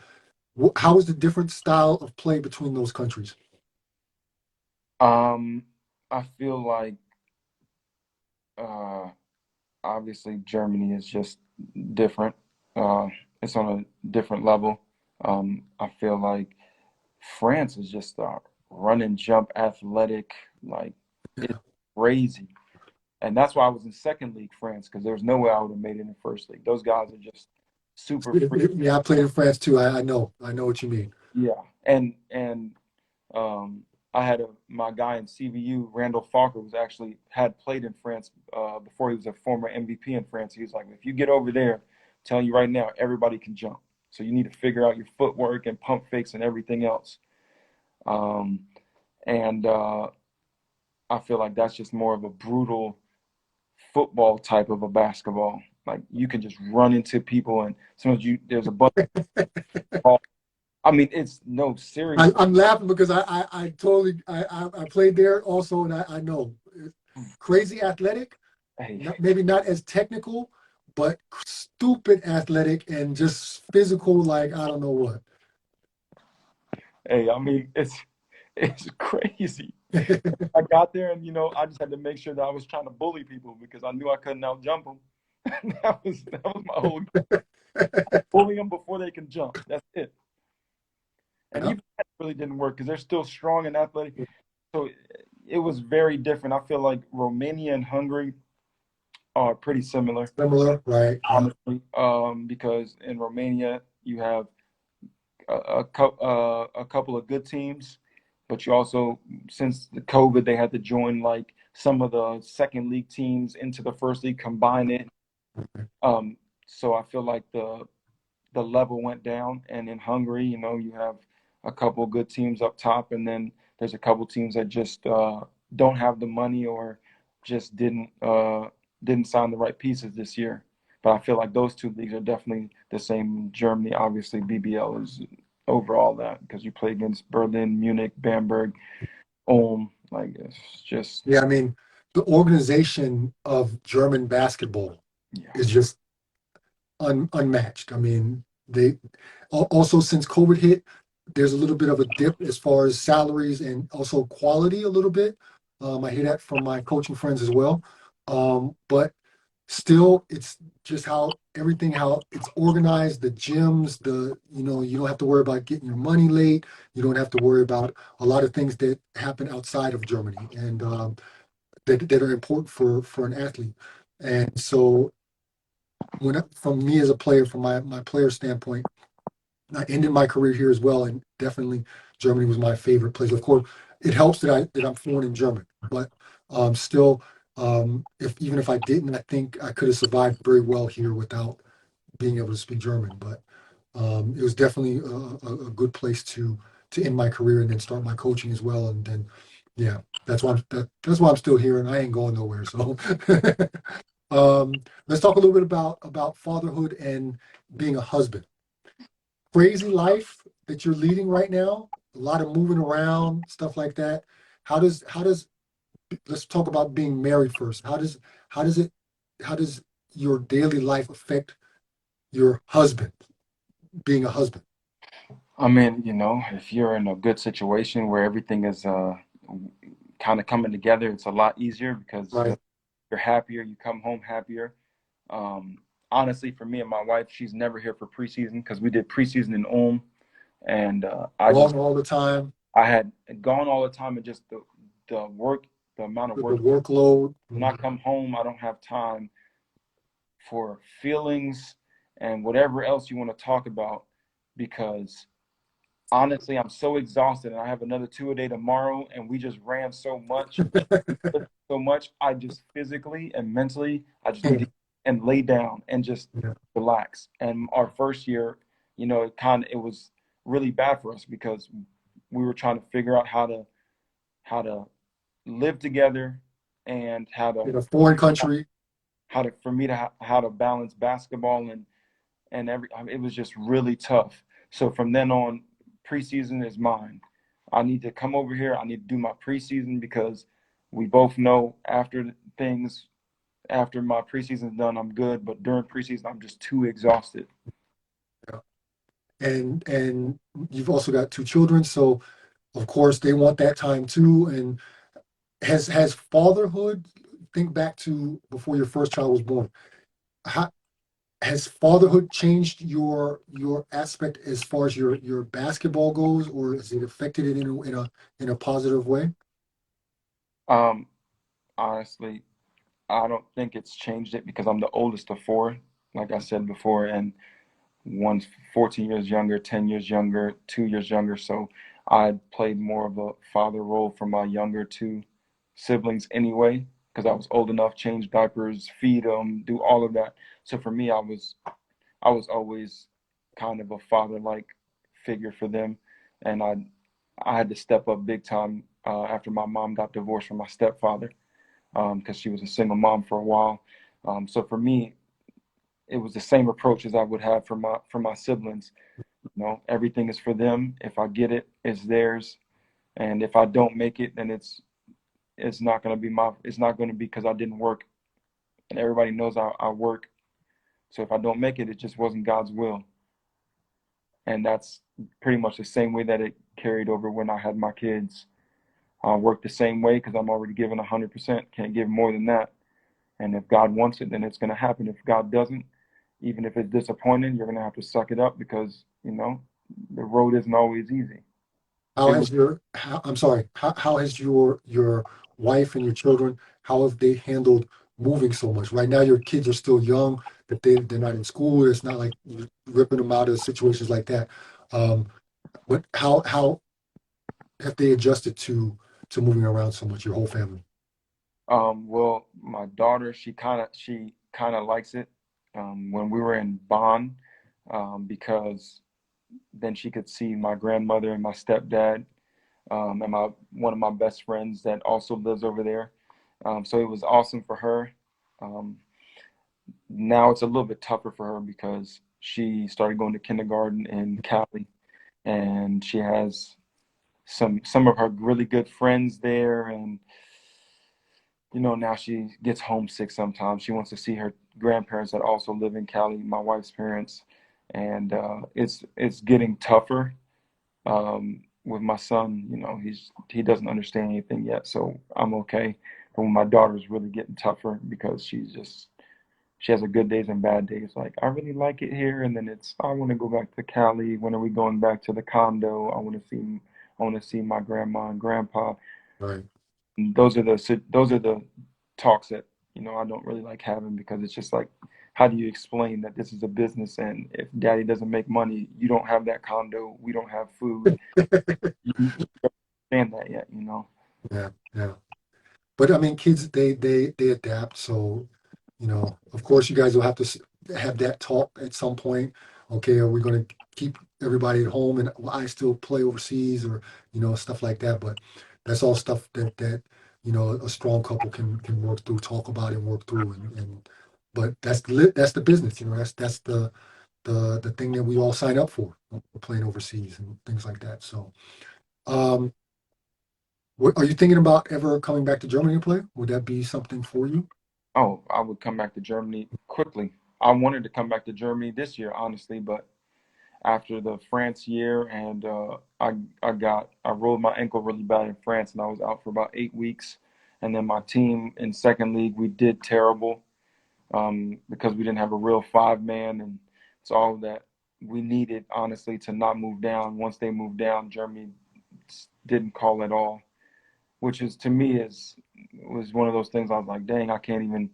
How is the different style of play between those countries? Um, I feel like uh, obviously Germany is just different. Uh, it's on a different level. I feel like France is just run and jump athletic, like it's Yeah. crazy. And that's why I was in second league France because there was no way I would have made it in first league. Those guys are just super free. Yeah, I played in France too. I know what you mean. Yeah, and um, I had my guy in CVU, Randall Falker, was actually had played in France before he was a former MVP in France. He was like, if you get over there, I'm telling you right now, everybody can jump. So you need to figure out your footwork and pump fakes and everything else. Um, and I feel like that's just more of a brutal football type of a basketball. Like you can just run into people, and sometimes there's a bunch of ball. I mean, it's no serious. I'm laughing because I totally I played there also, and I know crazy athletic, Hey, maybe not as technical, but stupid athletic and just physical, like I don't know what. hey, I mean, it's crazy. I got there, and I just had to make sure that I was trying to bully people because I knew I couldn't out jump them. that was my whole bully them before they can jump. That's it. And Yep. even that really didn't work because they're still strong and athletic. So it was very different. I feel like Romania and Hungary are pretty similar, Similar, right? Yeah. honestly, because in Romania you have a couple of good teams, but you also, since the COVID, they had to join like some of the second league teams into the first league, combine it. Um, so I feel like the level went down, and in Hungary, you have a couple good teams up top, and then there's a couple teams that just don't have the money or just didn't sign the right pieces this year. But I feel like those two leagues are definitely the same. Germany, obviously, BBL is over all that because you play against Berlin, Munich, Bamberg, Ulm. Like it's just Yeah, I mean, the organization of German basketball yeah. is just unmatched. I mean, they also, since COVID hit, there's a little bit of a dip as far as salaries and also quality a little bit. I hear that from my coaching friends as well. But still, it's just how it's organized, the gyms, you don't have to worry about getting your money late. You don't have to worry about a lot of things that happen outside of Germany and that are important for an athlete. And so from me as a player, from my player standpoint, I ended my career here as well, and definitely Germany was my favorite place. Of course, it helps that I'm fluent in German, but still, if even if I didn't, I think I could have survived very well here without being able to speak German. But it was definitely a good place to end my career and then start my coaching as well. And then, yeah, that's why I'm still here and I ain't going nowhere. So, let's talk a little bit about fatherhood and being a husband. Crazy life that you're leading right now. A lot of moving around, stuff like that. How does let's talk about being married first. How does it how does your daily life affect your husband, being a husband? I mean, if you're in a good situation where everything is kind of coming together, it's a lot easier because Right. you're happier, you come home happier. Um, Honestly, for me and my wife, she's never here for preseason because we did preseason in Ulm, and Gone all the time, I had gone all the time, and just the work, the amount of the work. workload. When I come home, I don't have time for feelings and whatever else you want to talk about because honestly, I'm so exhausted, and I have another two-a-day tomorrow, and we just ran so much. I just physically and mentally, I just need Yeah, to and lay down and just yeah, relax. And our first year, it was really bad for us because we were trying to figure out how to live together and in a foreign country. how to for me to how to balance basketball and it was just really tough. So from then on, preseason is mine. I need to come over here. I need to do my preseason because we both know after my preseason's done, I'm good. But during preseason, I'm just too exhausted. Yeah. And you've also got two children, so of course they want that time too. And has fatherhood, think back to before your first child was born. How, has fatherhood changed your aspect as far as your basketball goes, or has it affected it in a positive way? Um, Honestly, I don't think it's changed it because I'm the oldest of four, like I said before, and one's 14 years younger, 10 years younger, 2 years younger. So I played more of a father role for my younger two siblings anyway, because I was old enough, change diapers, feed them, do all of that. So for me, I was always kind of a father-like figure for them, and I had to step up big time after my mom got divorced from my stepfather because she was a single mom for a while. So for me, it was the same approach as I would have for my siblings. Everything is for them. If I get it, it's theirs, and if I don't make it, then it's not going to be it's not going to be because I didn't work, and everybody knows I work. So if I don't make it, it just wasn't God's will, and that's pretty much the same way that it carried over when I had my kids. I work the same way because I'm already giving 100%. Can't give more than that. And if God wants it, then it's going to happen. If God doesn't, even if it's disappointing, you're going to have to suck it up because, the road isn't always easy. How It was, has I'm sorry, how has your wife and your children, how have they handled moving so much? Right now your kids are still young, that they're not in school. It's not like you're ripping them out of situations like that. Um, but how have they adjusted to moving around so much, your whole family? well, my daughter, she kind of likes it when we were in Bonn because then she could see my grandmother and my stepdad and my one of my best friends that also lives over there. So it was awesome for her. Um, Now it's a little bit tougher for her because she started going to kindergarten in Cali, and she has some of her really good friends there, and now she gets homesick sometimes. She wants to see her grandparents that also live in Cali, my wife's parents, and it's getting tougher with my son. He doesn't understand anything yet, so I'm okay. But when my daughter's really getting tougher because she has a good days and bad days. Like, I really like it here, and then I want to go back to Cali. When are we going back to the condo? I want to see my grandma and grandpa. Right. And those are the talks that I don't really like having because it's just like, how do you explain that this is a business, and if Daddy doesn't make money, you don't have that condo, we don't have food. understand that yet, you know. Yeah, yeah. But I mean, kids, they adapt. So, of course, you guys will have to have that talk at some point. Okay, are we going to keep everybody at home and I still play overseas, or stuff like that? But that's all stuff that a strong couple can work through, talk about, and work through. And but that's the business. That's the thing that we all sign up for, playing overseas and things like that. So. Um, are you thinking about ever coming back to Germany to play? Would that be something for you? Oh, I would come back to Germany quickly. I wanted to come back to Germany this year, honestly, but after the France year, and I rolled my ankle really bad in France, and I was out for about 8 weeks. And then my team in second league, we did terrible, because we didn't have a real five man, and it's all that we needed, honestly, to not move down. Once they moved down, Germany didn't call at all, which is to me is was one of those things. I was like, dang, I can't even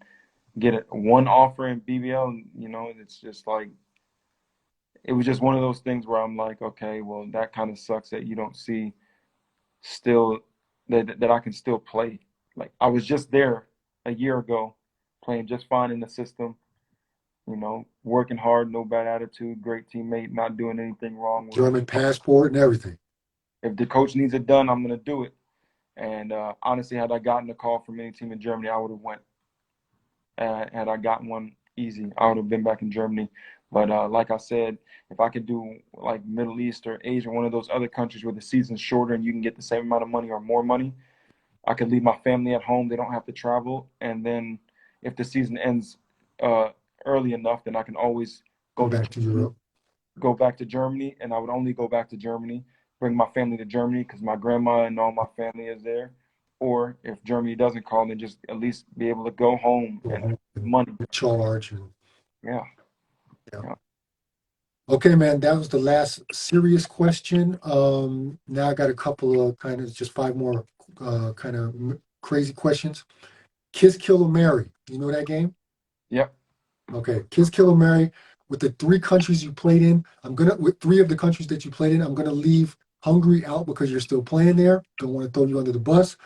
get one offer in BBL. You know, it's just like it was just one of those things where I'm like, okay, well, that kind of sucks that you don't see still that I can still play. Like I was just there a year ago, playing just fine in the system. You know, working hard, no bad attitude, great teammate, not doing anything wrong with. German passport and everything. If the coach needs it done, I'm gonna do it. And honestly, had I gotten a call from any team in Germany, I would have went. Had I gotten one easy, I would have been back in Germany. But like I said, if I could do like Middle East or Asia, one of those other countries where the season's shorter and you can get the same amount of money or more money, I could leave my family at home. They don't have to travel. And then if the season ends uh, early enough, then I can always Go go to back to Germany, Europe. go back to Germany, and I would only go back to Germany, bring my family to Germany because my grandma and all my family is there. Or if Germany doesn't call, then just at least be able to go home Go and home and money. recharge. And Yeah, yeah. yeah. Okay, man, that was the last serious question. Now I got a couple of kind of just five more kind of crazy questions. Kiss, Kill, or Marry. You know that game? Yep. Okay, Kiss, Kill, or Marry. With the three countries you played in, with three of the countries that you played in, I'm gonna leave Hungary out because you're still playing there. Don't want to throw you under the bus.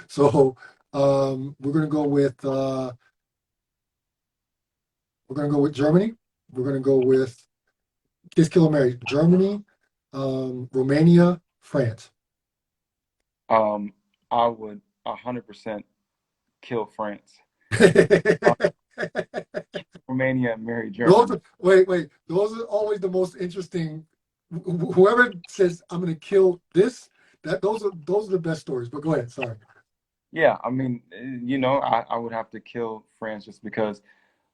So we're gonna go with Germany. We're gonna go with Kiss, Kill, or Marry. Germany, Romania, France. Um, I would 100% kill France, uh, Romania, and marry Those Germany. are, wait. Those are always the most interesting. Whoever says I'm going to kill this, those are the best stories. But go ahead. Sorry. Yeah, I mean, you know, I would have to kill France just because.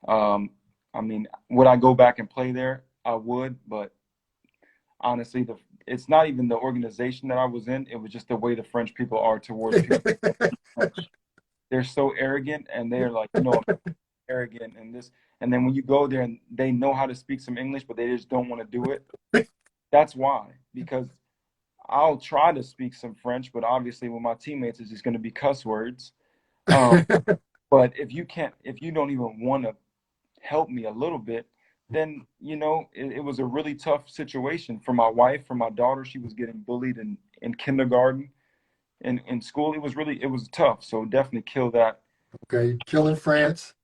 Um, I mean, would I go back and play there? I would, but honestly, it's not even the organization that I was in. It was just the way the French people are towards people who speak French. They're so arrogant, and they're like, I'm arrogant and this. And then when you go there and they know how to speak some English, but they just don't want to do it. That's why, because I'll try to speak some French, but obviously with my teammates, it's just going to be cuss words. Um, but if you don't even want to help me a little bit, then it was a really tough situation for my wife, for my daughter. She was getting bullied in kindergarten, in school. It was tough. So definitely kill that. Okay, killing France.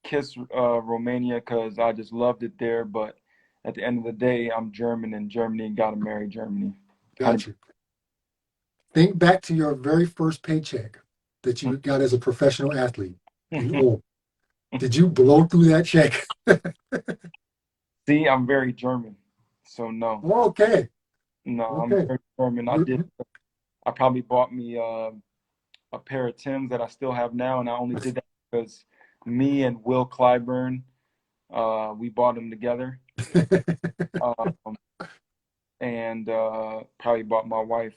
Kiss Romania because I just loved it there. But at the end of the day, I'm German, and Germany got to marry Germany. 100%. Got you. Think back to your very first paycheck that you got as a professional athlete in Ulm. Did you blow through that check? See, I'm very German, so no, Okay. no, I'm Okay. very German. I probably bought me a pair of Tims that I still have now, and I only did that because me and Will Clyburn, we bought them together, um, and probably bought my wife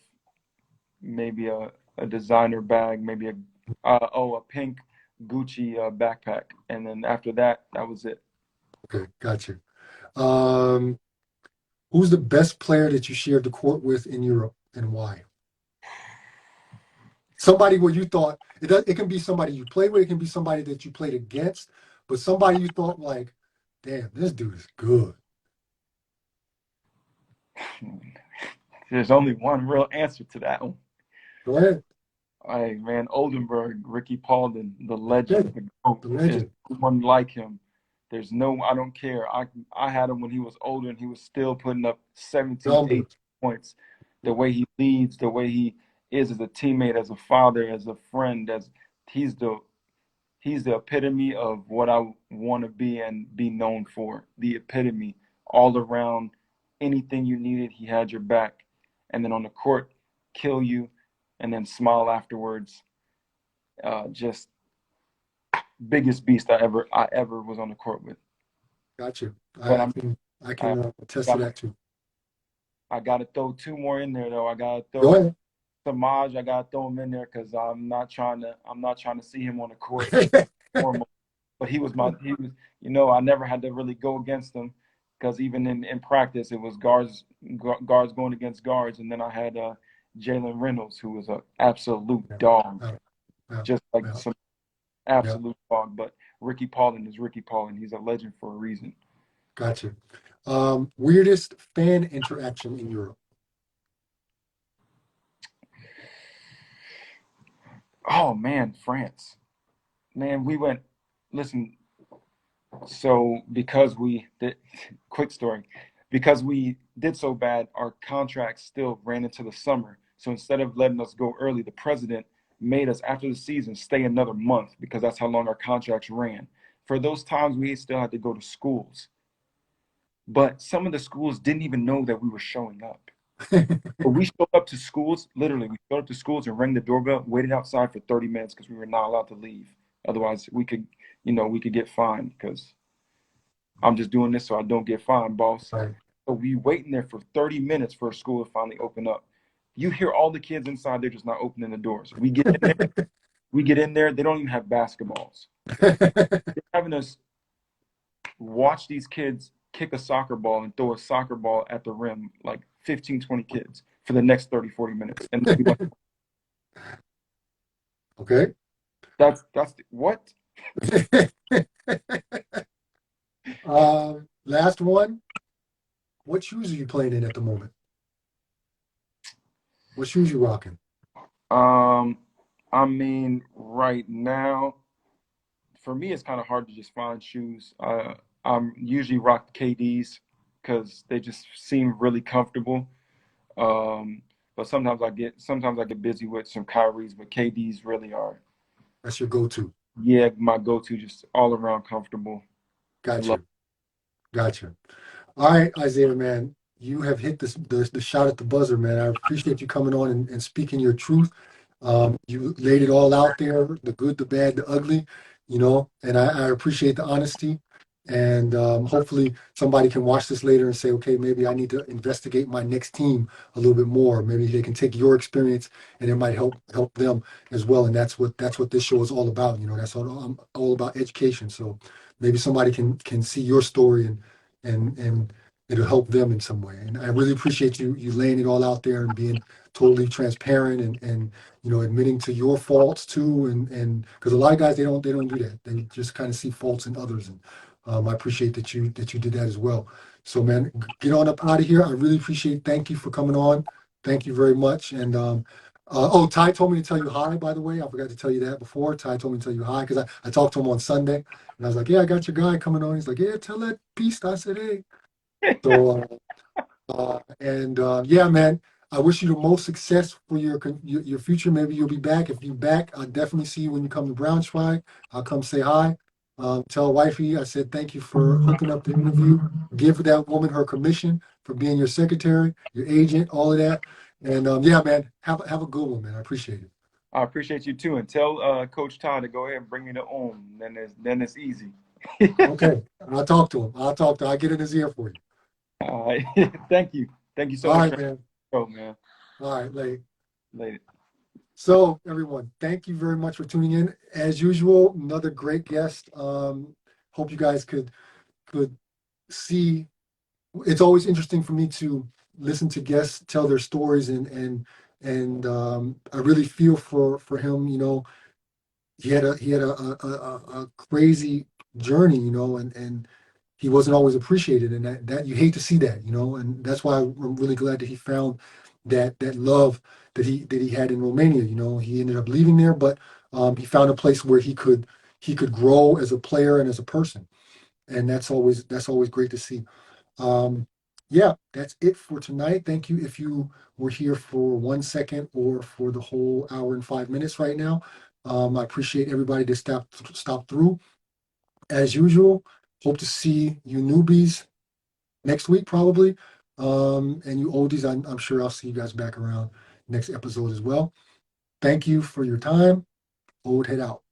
maybe a designer bag, maybe a pink Gucci backpack, and then after that, that was it. Okay, got you. Um, who's the best player that you shared the court with in Europe and why? Somebody where you thought it can be somebody you played with, it can be somebody that you played against, but somebody you thought like, damn, this dude is good. There's only one real answer to that one. Go ahead. Hey man, Oldenburg, Ricky Paulding, the legend, Okay. the GOAT. The There's legend. no one like him. There's no, I don't care. I had him when he was older and he was still putting up 17, 18 Numbers. points. The way he leads, the way he is as a teammate, as a father, as a friend, as he's the he's the epitome of what I want to be and be known for. The epitome, all around, anything you needed, he had your back. And then on the court, kill you, and then smile afterwards. Just biggest beast I ever was on the court with. Got you. But I I can attest to got that too. I got to throw two more in there though. I got to Go throw ahead. Samaj. I got to throw him in there because I'm not trying to see him on the court. But I never had to really go against him because even in practice, it was guards going against guards. And then I had Jalen Reynolds, who was an absolute Yeah. dog, Yeah. Yeah. just like Yeah. some Yeah. absolute dog. But Ricky Paulding is Ricky Paulding. He's a legend for a reason. Got you. Weirdest fan interaction in Europe. Oh man, France. Man, we went. Listen, so because we did, quick story, because we did so bad, our contract still ran into the summer. So instead of letting us go early, the president made us after the season stay another month because that's how long our contracts ran. For those times, we still had to go to schools, but some of the schools didn't even know that we were showing up. But we showed up to schools, literally, we showed up to schools and rang the doorbell, waited outside for 30 minutes because we were not allowed to leave. Otherwise, we could get fined because I'm just doing this so I don't get fined, boss. Right. So we waiting there for 30 minutes for a school to finally open up. You hear all the kids inside, they're just not opening the doors. We get in there, they don't even have basketballs. They're having us watch these kids kick a soccer ball and throw a soccer ball at the rim, like 15, 20 kids for the next 30, 40 minutes. And then Okay. what? Last one. What shoes are you playing in at the moment? What shoes you rocking? Um, I mean, right now, for me, it's kind of hard to just find shoes. I'm usually rock KDs because they just seem really comfortable. Um, but sometimes I get busy with some Kyries, but KDs really are, That's your go-to. yeah, my go-to, just all around comfortable. Got Love. you. Got you. All right, Isaiah, man, you have hit the shot at the buzzer, man. I appreciate you coming on and speaking your truth. You laid it all out there, the good, the bad, the ugly, and I appreciate the honesty. And hopefully somebody can watch this later and say, okay, maybe I need to investigate my next team a little bit more. Maybe they can take your experience and it might help them as well. And that's what this show is all about. That's all about education. So maybe somebody can see your story and it'll help them in some way. And I really appreciate you laying it all out there and being totally transparent and admitting to your faults too. And because a lot of guys they don't do that. They just kind of see faults in others. And I appreciate that you did that as well. So man, get on up out of here. I really appreciate. Thank you for coming on. Thank you very much. And oh, Ty told me to tell you hi, by the way. I forgot to tell you that before. Ty told me to tell you hi because I talked to him on Sunday and I was like, yeah, I got your guy coming on. He's like, yeah, tell that beast I said, hey. So, and yeah, man, I wish you the most success for your future. Maybe you'll be back. If you're back, I'll definitely see you when you come to Braunschweig. I'll come say hi. Tell wifey I said thank you for hooking up the interview. Give that woman her commission for being your secretary, your agent, all of that. And yeah, man, have a good one, man. I appreciate it. I appreciate you too, and tell Coach Todd to go ahead and bring me to Ohm. Then it's easy. Okay, I'll talk to him. I'll get in his ear for you. All right. Thank you so All much right, for man. the show, man. All right, late. Later. So, everyone, thank you very much for tuning in. As usual, another great guest. Hope you guys could see. It's always interesting for me to listen to guests tell their stories, and I really feel for him. He had a crazy journey, and he wasn't always appreciated, and that you hate to see that, and that's why I'm really glad that he found that love that he had in Romania. You know, he ended up leaving there, but he found a place where he could grow as a player and as a person, and that's always great to see. Um, yeah, that's it for tonight. Thank you if you were here for 1 second or for the whole hour and 5 minutes right now. I appreciate everybody that stop through. As usual, hope to see you newbies next week probably. And you oldies, I'm sure I'll see you guys back around next episode as well. Thank you for your time. Old head out.